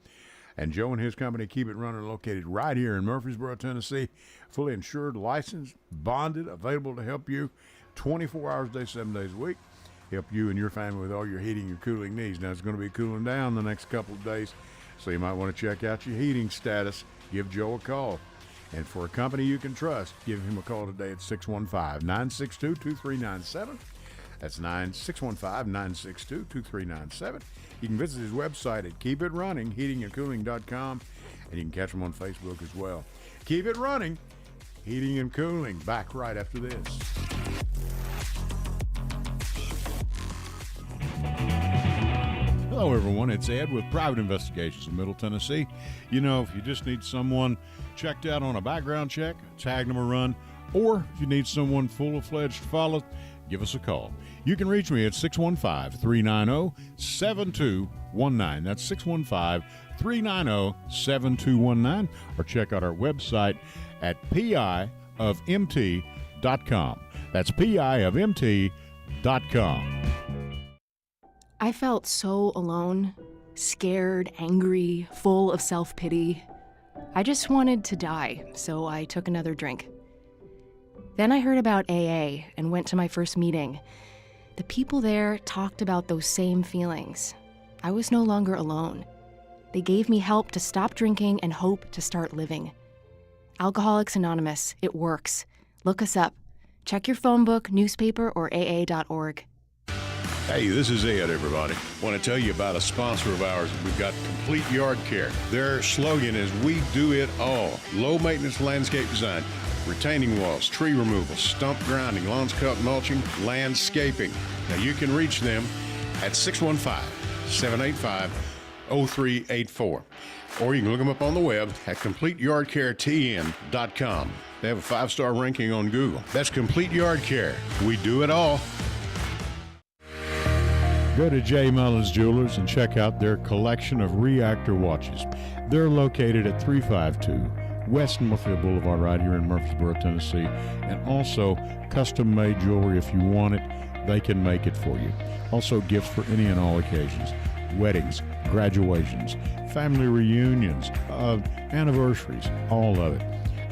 And Joe and his company, Keep It Running, are located right here in Murfreesboro, Tennessee. Fully insured, licensed, bonded, available to help you 24 hours a day, 7 days a week. Help you and your family with all your heating and cooling needs. Now, it's going to be cooling down the next couple of days, so you might want to check out your heating status. Give Joe a call. And for a company you can trust, give him a call today at 615-962-2397. That's 615-962-2397. You can visit his website at keepitrunning.heatingandcooling.com, and you can catch him on Facebook as well. Keep It Running, Heating and Cooling. Back right after this. Hello, everyone. It's Ed with Private Investigations in Middle Tennessee. If you just need someone checked out on a background check, tag them a run, or if you need someone full-fledged to follow, give us a call. You can reach me at 615-390-7219. That's 615-390-7219, or check out our website at piofmt.com. That's piofmt.com. I felt so alone, scared, angry, full of self-pity. I just wanted to die, so I took another drink. Then I heard about AA and went to my first meeting. The people there talked about those same feelings. I was no longer alone. They gave me help to stop drinking and hope to start living. Alcoholics Anonymous, it works. Look us up. Check your phone book, newspaper, or aa.org. Hey, this is Ed, everybody. Want to tell you about a sponsor of ours. We've got Complete Yard Care. Their slogan is, we do it all. Low maintenance landscape design, retaining walls, tree removal, stump grinding, lawns cut, mulching, landscaping. Now you can reach them at 615-785-0384. Or you can look them up on the web at CompleteYardCareTN.com. They have a 5-star ranking on Google. That's Complete Yard Care. We do it all. Go to J. Mullins Jewelers and check out their collection of reactor watches. They're located at 352 West Northfield Boulevard right here in Murfreesboro, Tennessee. And also custom-made jewelry. If you want it, they can make it for you. Also gifts for any and all occasions. Weddings, graduations, family reunions, anniversaries, all of it.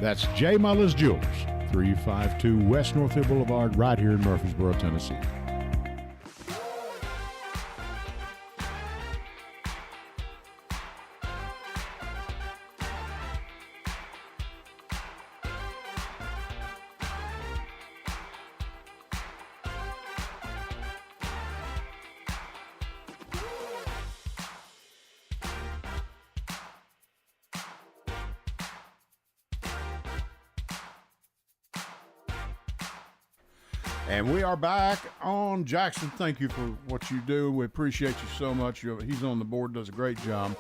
That's J. Mullins Jewelers, 352 West Northfield Boulevard right here in Murfreesboro, Tennessee. And we are back on. Jackson, thank you for what you do. We appreciate you so much. He's on the board, does a great job.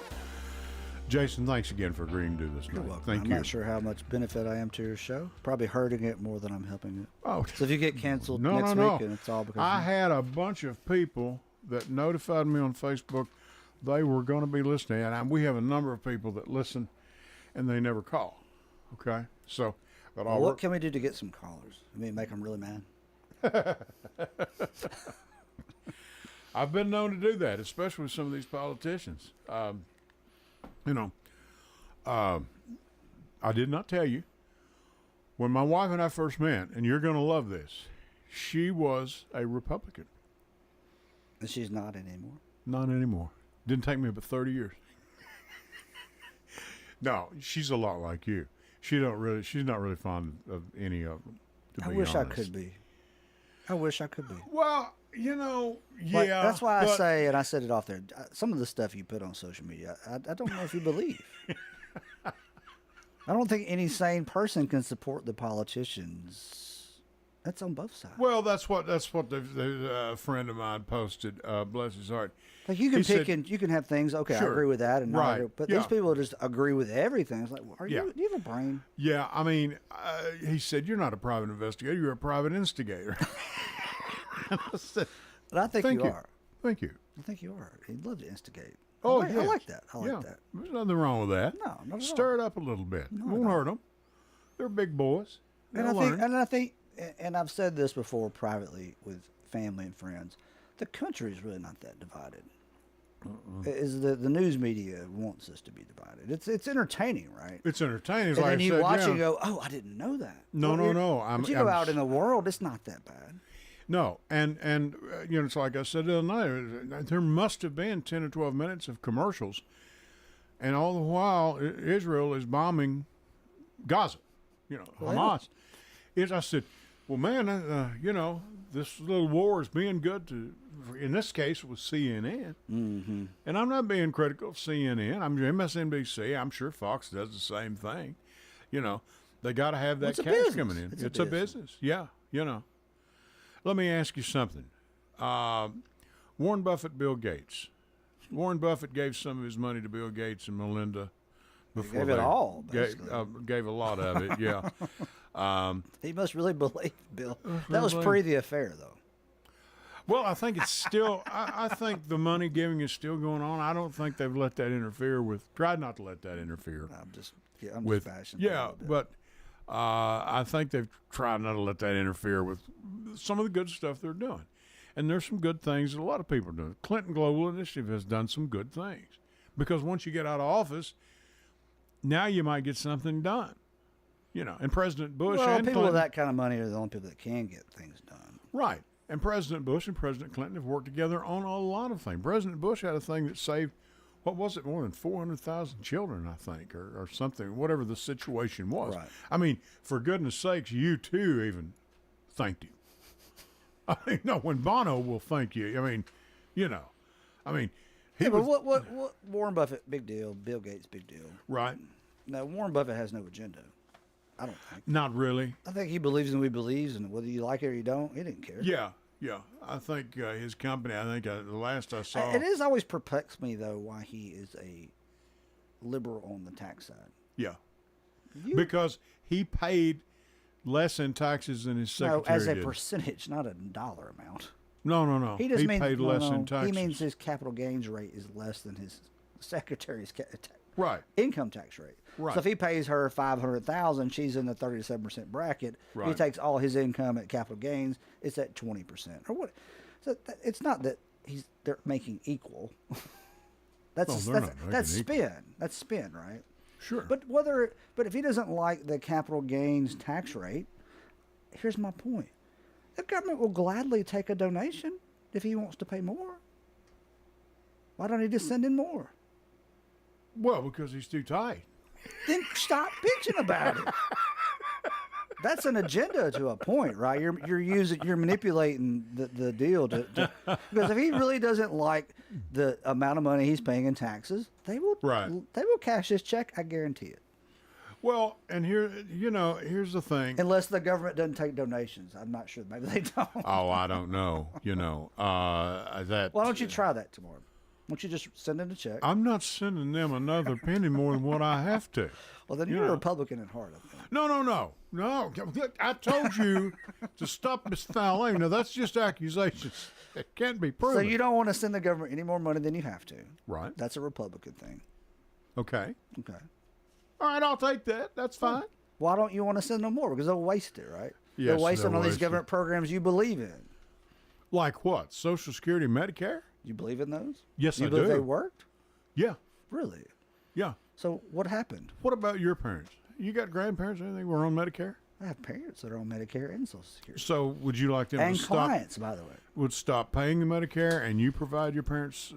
Jason, thanks again for agreeing to do this. You're welcome. Thank I'm you. not sure how much benefit I am to your show. Probably hurting it more than I'm helping it. Oh, so if you get canceled next week, and it's all because I had a bunch of people that notified me on Facebook they were going to be listening, and we have a number of people that listen, and they never call. Okay, so but what can we do to get some callers? I mean, make them really mad. I've been known to do that, especially with some of these politicians. I did not tell you when my wife and I first met, and you're going to love this. She was a Republican. And she's not anymore. Not anymore. Didn't take me but 30 years. No, she's a lot like you. She's not really fond of any of them. I wish I could be. Well, yeah. Like, that's why I say, and I said it off there, some of the stuff you put on social media, I don't know if you believe. I don't think any sane person can support the politicians. That's on both sides. Well, that's what the friend of mine posted. Bless his heart. Like you can you can have things. Okay, sure, I agree with that, and right, but these people just agree with everything. It's like, do you have a brain? Yeah, I mean, he said, "You're not a private investigator. You're a private instigator." And I said, but I think you are. Thank you. I think you are. He'd love to instigate. Oh, I like that. I like that. There's nothing wrong with that. No, not at all. Stir it up a little bit. Won't hurt them. They're big boys. And I think, and I've said this before privately with family and friends, the country is really not that divided. Is the news media wants us to be divided. It's entertaining, right? It's entertaining. And then you watch and go, oh, I didn't know that. No. But you go out in the world, it's not that bad. No, and it's like I said the other night, there must have been 10 or 12 minutes of commercials, and all the while Israel is bombing Gaza, Hamas. I said, well, man, this little war is being good to, in this case, it was CNN. Mm-hmm. And I'm not being critical of CNN. I'm MSNBC. I'm sure Fox does the same thing. They got to have that cash coming in. It's a business. Yeah, Let me ask you something. Warren Buffett, Bill Gates. Warren Buffett gave some of his money to Bill Gates and Melinda before he gave it all, basically. Gave a lot of it, yeah. He must really believe Bill. That was pre the affair, though. Well, I think it's still, I think the money giving is still going on. I don't think they've let that interfere tried not to let that interfere. I'm just bashing. Yeah, but I think they've tried not to let that interfere with some of the good stuff they're doing. And there's some good things that a lot of people are doing. Clinton Global Initiative has done some good things. Because once you get out of office, now you might get something done. And President Bush and people Clinton, with that kind of money are the only people that can get things done. Right. And President Bush and President Clinton have worked together on a lot of things. President Bush had a thing that saved, what was it, more than 400,000 children, I think, or something, whatever the situation was. Right. I mean, for goodness sakes, you too even thanked him. I mean, no, when Bono will thank you, but what Warren Buffett, big deal. Bill Gates, big deal. Right. Now, Warren Buffett has no agenda. I don't think. Not really. I think he believes in what he believes, and whether you like it or you don't, he didn't care. Yeah. I think his company, the last I saw. It has always perplexed me, though, why he is a liberal on the tax side. Yeah. Because he paid less in taxes than his secretary as a did. percentage, not a dollar amount. No. He just means paid less in taxes. He means his capital gains rate is less than his secretary's right income tax rate. Right. So if he pays her $500,000, she's in the 37% bracket. Right. He takes all his income at capital gains. It's at 20% or what? So it's not that they're making equal. That's spin. That's spin, right? Sure. But if he doesn't like the capital gains tax rate, here's my point. The government will gladly take a donation if he wants to pay more. Why don't he just send in more? Well, because he's too tight. Then stop bitching about it. That's an agenda to a point, right? You're manipulating the deal to because if he really doesn't like the amount of money he's paying in taxes, they will cash his check. I guarantee it. Well, and here's the thing. Unless the government doesn't take donations, I'm not sure. Maybe they don't. Oh, I don't know. That. Why don't you try that tomorrow? Why don't you just send in a check? I'm not sending them another penny more than what I have to. Well, then you're a Republican at heart, I think. No. I told you to stop this fouling. Now, that's just accusations. It can't be proven. So you don't want to send the government any more money than you have to. Right. That's a Republican thing. Okay. Okay. All right, I'll take that. That's fine. Why don't you want to send them more? Because they'll waste it, right? Yes, they'll waste it they'll on these waste government programs you believe in. Like what? Social Security, Medicare? You believe in those? Yes, I do. You believe they worked? Yeah. Really? Yeah. So what happened? What about your parents? You got grandparents or anything who are on Medicare? I have parents that are on Medicare and Social Security. So would you like them and to stop? And clients, by the way. Would stop paying the Medicare and you provide your parents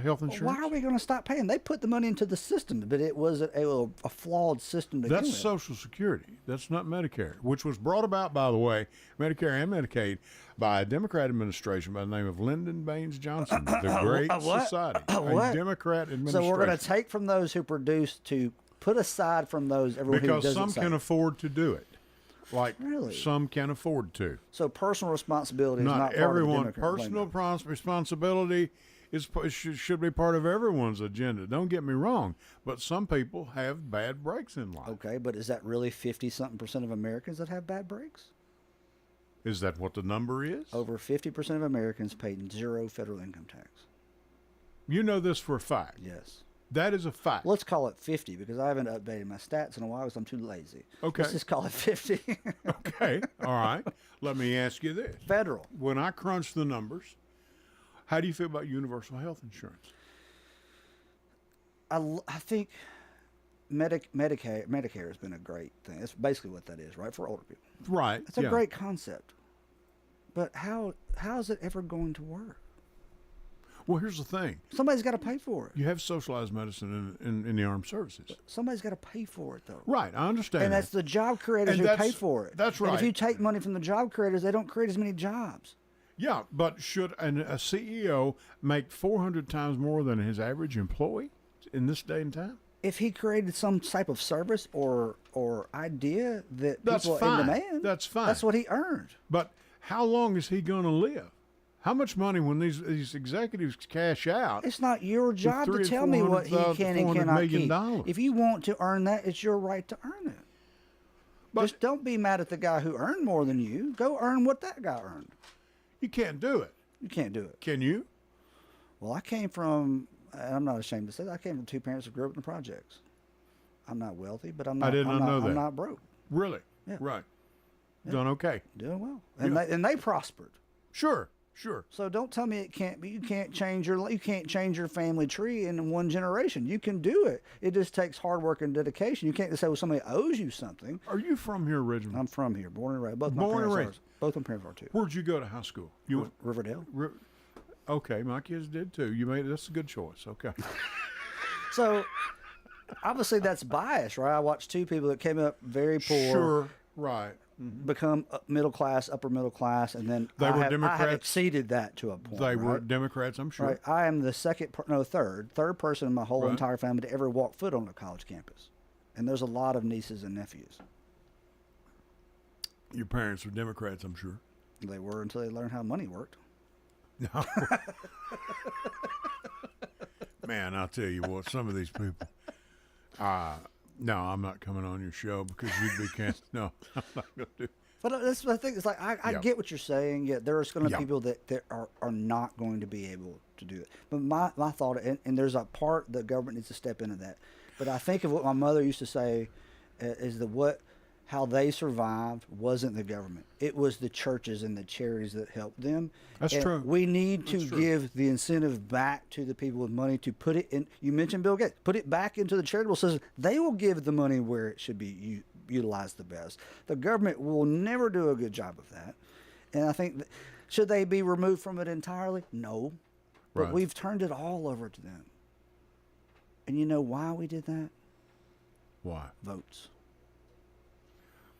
health insurance? Why are we going to stop paying? They put the money into the system, but it was a flawed system to begin with. That's Social Security. That's not Medicare, which was brought about, by the way, Medicare and Medicaid, by a Democrat administration by the name of Lyndon Baines Johnson, the Great Society, a Democrat administration. So we're going to take from those who produce to put aside from those everyone because who doesn't some can afford to do it. Like some can afford to. So personal responsibility is not everyone. Part of the Personal responsibility should be part of everyone's agenda. Don't get me wrong, but some people have bad breaks in life. Okay, but is that really 50-something% of Americans that have bad breaks? Is that what the number is? Over 50% of Americans paid zero federal income tax. You know this for a fact. Yes. That is a fact. Let's call it 50 because I haven't updated my stats in a while because I'm too lazy. Okay. Let's just call it 50. Okay. All right. Let me ask you this. Federal. When I crunch the numbers, how do you feel about universal health insurance? I think Medicare has been a great thing. That's basically what that is, right? For older people. Right. It's a great concept. But how is it ever going to work? Well, here's the thing. Somebody's got to pay for it. You have socialized medicine in the armed services. Somebody's got to pay for it, though. Right, I understand. And that's the job creators who pay for it. That's right. And if you take money from the job creators, they don't create as many jobs. Yeah, but should a CEO make 400 times more than his average employee in this day and time? If he created some type of service or idea that people fine. in demand, that's fine. That's what he earned. But how long is he going to live? How much money when these executives cash out? It's not your job to tell me what he can and cannot keep. If you want to earn that, it's your right to earn it. But just don't be mad at the guy who earned more than you. Go earn what that guy earned. You can't do it. You can't do it. Can you? Well, I came from, and I'm not ashamed to say that, I came from two parents who grew up in the projects. I'm not wealthy, but I'm not broke. Really? Yeah. Right. Yeah. Done okay. Doing well. And they prospered. Sure. So don't tell me it can't be. You can't change your family tree in one generation. You can do it. It just takes hard work and dedication. You can't just say, well, somebody owes you something. Are you from here originally? I'm from here, born and raised. Both my parents are too. Where'd you go to high school? You went Riverdale. Okay, my kids did too. That's a good choice. Okay. So obviously that's bias, right? I watched two people that came up very poor. Sure. Right. Become middle class, upper middle class, and then they were Democrats. I have exceeded that to a point. They were Democrats, I'm sure. Right. I am the third person in my whole entire family to ever walk foot on a college campus, and there's a lot of nieces and nephews. Your parents were Democrats, I'm sure. They were until they learned how money worked. No. Man, I'll tell you what, some of these people. No, I'm not coming on your show because you'd be canceled. No, I'm not going to do. But that's what I think. It's like I get what you're saying. Yeah, there's going to be people that are not going to be able to do it. But my thought, and there's a part the government needs to step into that. But I think of what my mother used to say is how they survived wasn't the government. It was the churches and the charities that helped them. That's true. We need to give the incentive back to the people with money to put it in. You mentioned Bill Gates. Put it back into the charitable system. They will give the money where it should be utilized the best. The government will never do a good job of that. And I think, should they be removed from it entirely? No. But we've turned it all over to them. And you know why we did that? Why? Votes.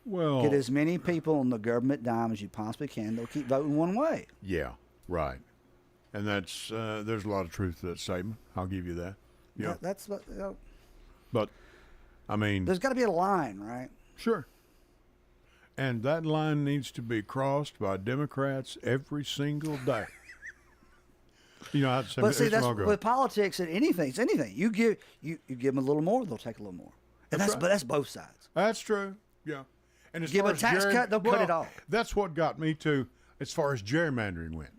Well, get as many people on the government dime as you possibly can. They'll keep voting one way. Yeah, right. And that's there's a lot of truth to that statement. I'll give you that. Yeah, that's what. But I mean, there's got to be a line, right? Sure. And that line needs to be crossed by Democrats every single day. You know, but see, that's with politics and anything. It's anything. You give them a little more, they'll take a little more, and but that's both sides. That's true. Yeah. And as give far a tax cut, they'll cut it off. That's what got me to, as far as gerrymandering went.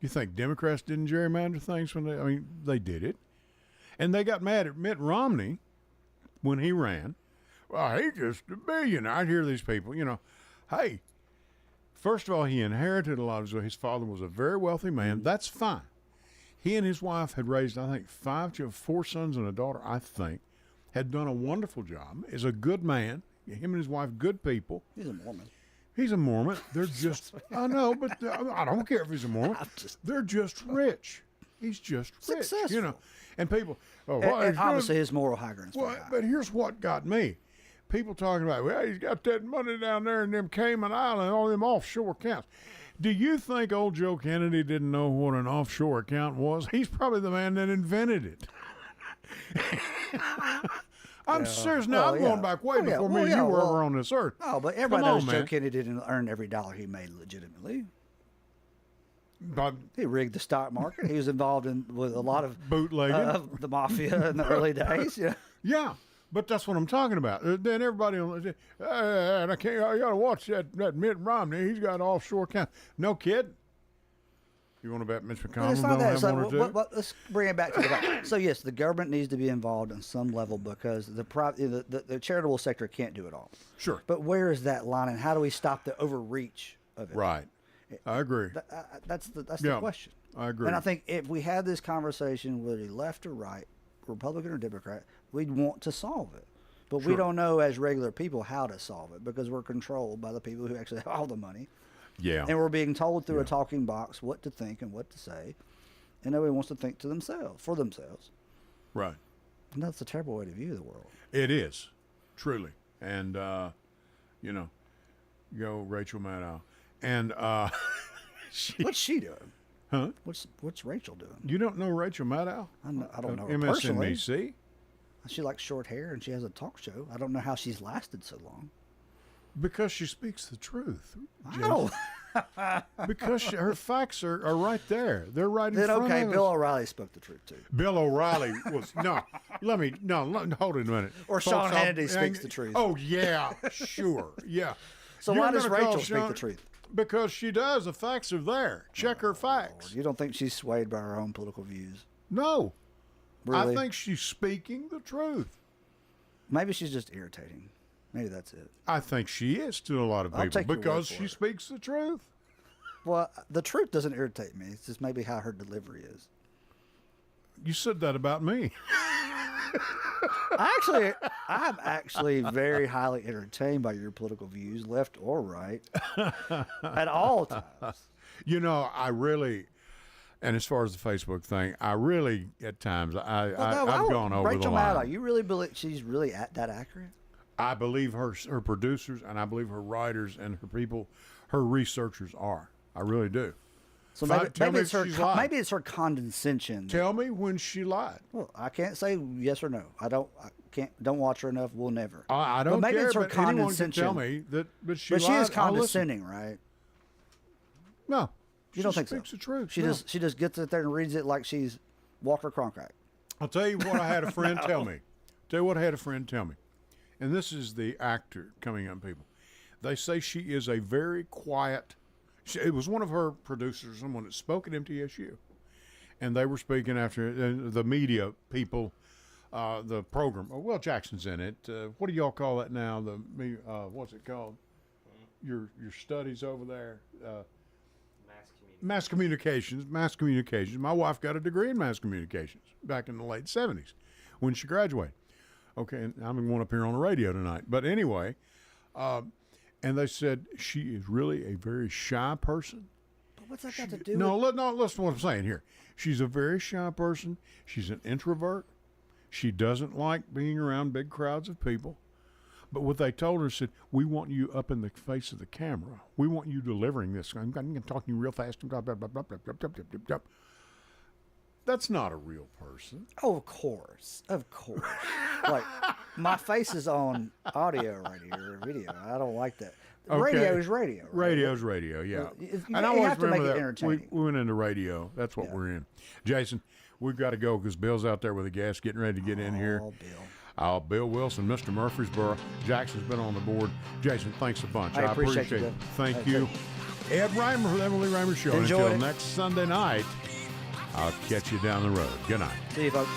You think Democrats didn't gerrymander things when they did it, and they got mad at Mitt Romney when he ran. Well, he's just a billionaire. I'd hear these people, hey, first of all, he inherited a lot of his father was a very wealthy man. That's fine. He and his wife had raised, I think, 4 sons and a daughter, I think, had done a wonderful job, is a good man. Him and his wife, good people. He's a Mormon. He's a Mormon. They're just, I know, but I don't care if he's a Mormon. They're just rich. He's just rich, successful. And people, and obviously his moral high ground's high. But here's what got me. People talking about, well, he's got that money down there in them Cayman Islands, all them offshore accounts. Do you think old Joe Kennedy didn't know what an offshore account was? He's probably the man that invented it. I'm serious now. I'm going back way before me and you were ever on this earth. Oh, but everybody knows Joe Kennedy didn't earn every dollar he made legitimately. But he rigged the stock market. He was involved with a lot of bootlegging, the mafia in the early days. Yeah. Yeah, but that's what I'm talking about. Then everybody will say, and I got to watch that Mitt Romney. He's got offshore account. No kid. You want to bet Mitch McConnell it's not don't that. have one or two? But let's bring it back to the So yes, the government needs to be involved on some level because the charitable sector can't do it all. Sure. But where is that line, and how do we stop the overreach of it? Right. I agree. That's the question. I agree. And I think if we had this conversation, whether you're left or right, Republican or Democrat, we'd want to solve it. But we don't know as regular people how to solve it because we're controlled by the people who actually have all the money. Yeah. And we're being told through a talking box what to think and what to say. And nobody wants to think for themselves. Right. And that's a terrible way to view the world. It is, truly. And, go Rachel Maddow. And what's she doing? Huh? What's Rachel doing? You don't know Rachel Maddow? I don't know her MSNBC? personally. She likes short hair and she has a talk show. I don't know how she's lasted so long. Because she speaks the truth. Oh. Because her facts are right there. They're right in front of us. Okay, Bill O'Reilly spoke the truth too. Bill O'Reilly was hold it a minute. Or Sean Hannity speaks the truth. Oh yeah, sure, yeah. So why does Rachel speak the truth? Because she does. The facts are there. Check her facts. Lord. You don't think she's swayed by her own political views? No. Really? I think she's speaking the truth. Maybe she's just irritating. Maybe that's it. I think she is to a lot of people because she speaks the truth. Well, the truth doesn't irritate me. It's just maybe how her delivery is. You said that about me. I'm actually very highly entertained by your political views, left or right, at all times. I really, and as far as the Facebook thing, I really, at times, I've gone over Rachel the line. Maddow, you really believe she's really that accurate? I believe her producers, and I believe her writers and her people, her researchers are. I really do. So maybe it's her condescension. Tell me when she lied. Well, I can't say yes or no. Don't watch her enough. We'll never. I don't maybe care. It's her but anyone can condescension. tell me that. But she is condescending, right? No, you don't think so? She speaks the truth. She just gets it there and reads it like she's Walter Cronkite. I'll tell you what I had a friend tell me. And this is the actor coming on people. They say she is a very quiet. It was one of her producers, someone that spoke at MTSU, and they were speaking after the media people, the program. Oh, well, Jackson's in it. What do y'all call that now? What's it called? Your studies over there. Mass communications. My wife got a degree in mass communications back in the late 70s when she graduated. Okay, and I'm going up here on the radio tonight. But anyway, and they said she is really a very shy person. But what's that got to do No, listen to what I'm saying here. She's a very shy person. She's an introvert. She doesn't like being around big crowds of people. But what they told her said, we want you up in the face of the camera. We want you delivering this. I'm going to talk to you real fast. That's not a real person. Oh, of course. Like, my face is on audio radio or video. I don't like that. Okay. Radio is radio. Right? Radio's radio, yeah. You And I always have to make remember it that. entertaining. We went into radio. That's what we're in. Jason, we've got to go because Bill's out there with the gas getting ready to get in here. Bill Wilson, Mr. Murfreesboro. Jackson's been on the board. Jason, thanks a bunch. I appreciate it. Thank you. Ed Raymer from the Emily Raymer Show. Enjoy Until it. next Sunday night, I'll catch you down the road. Good night. See you, folks.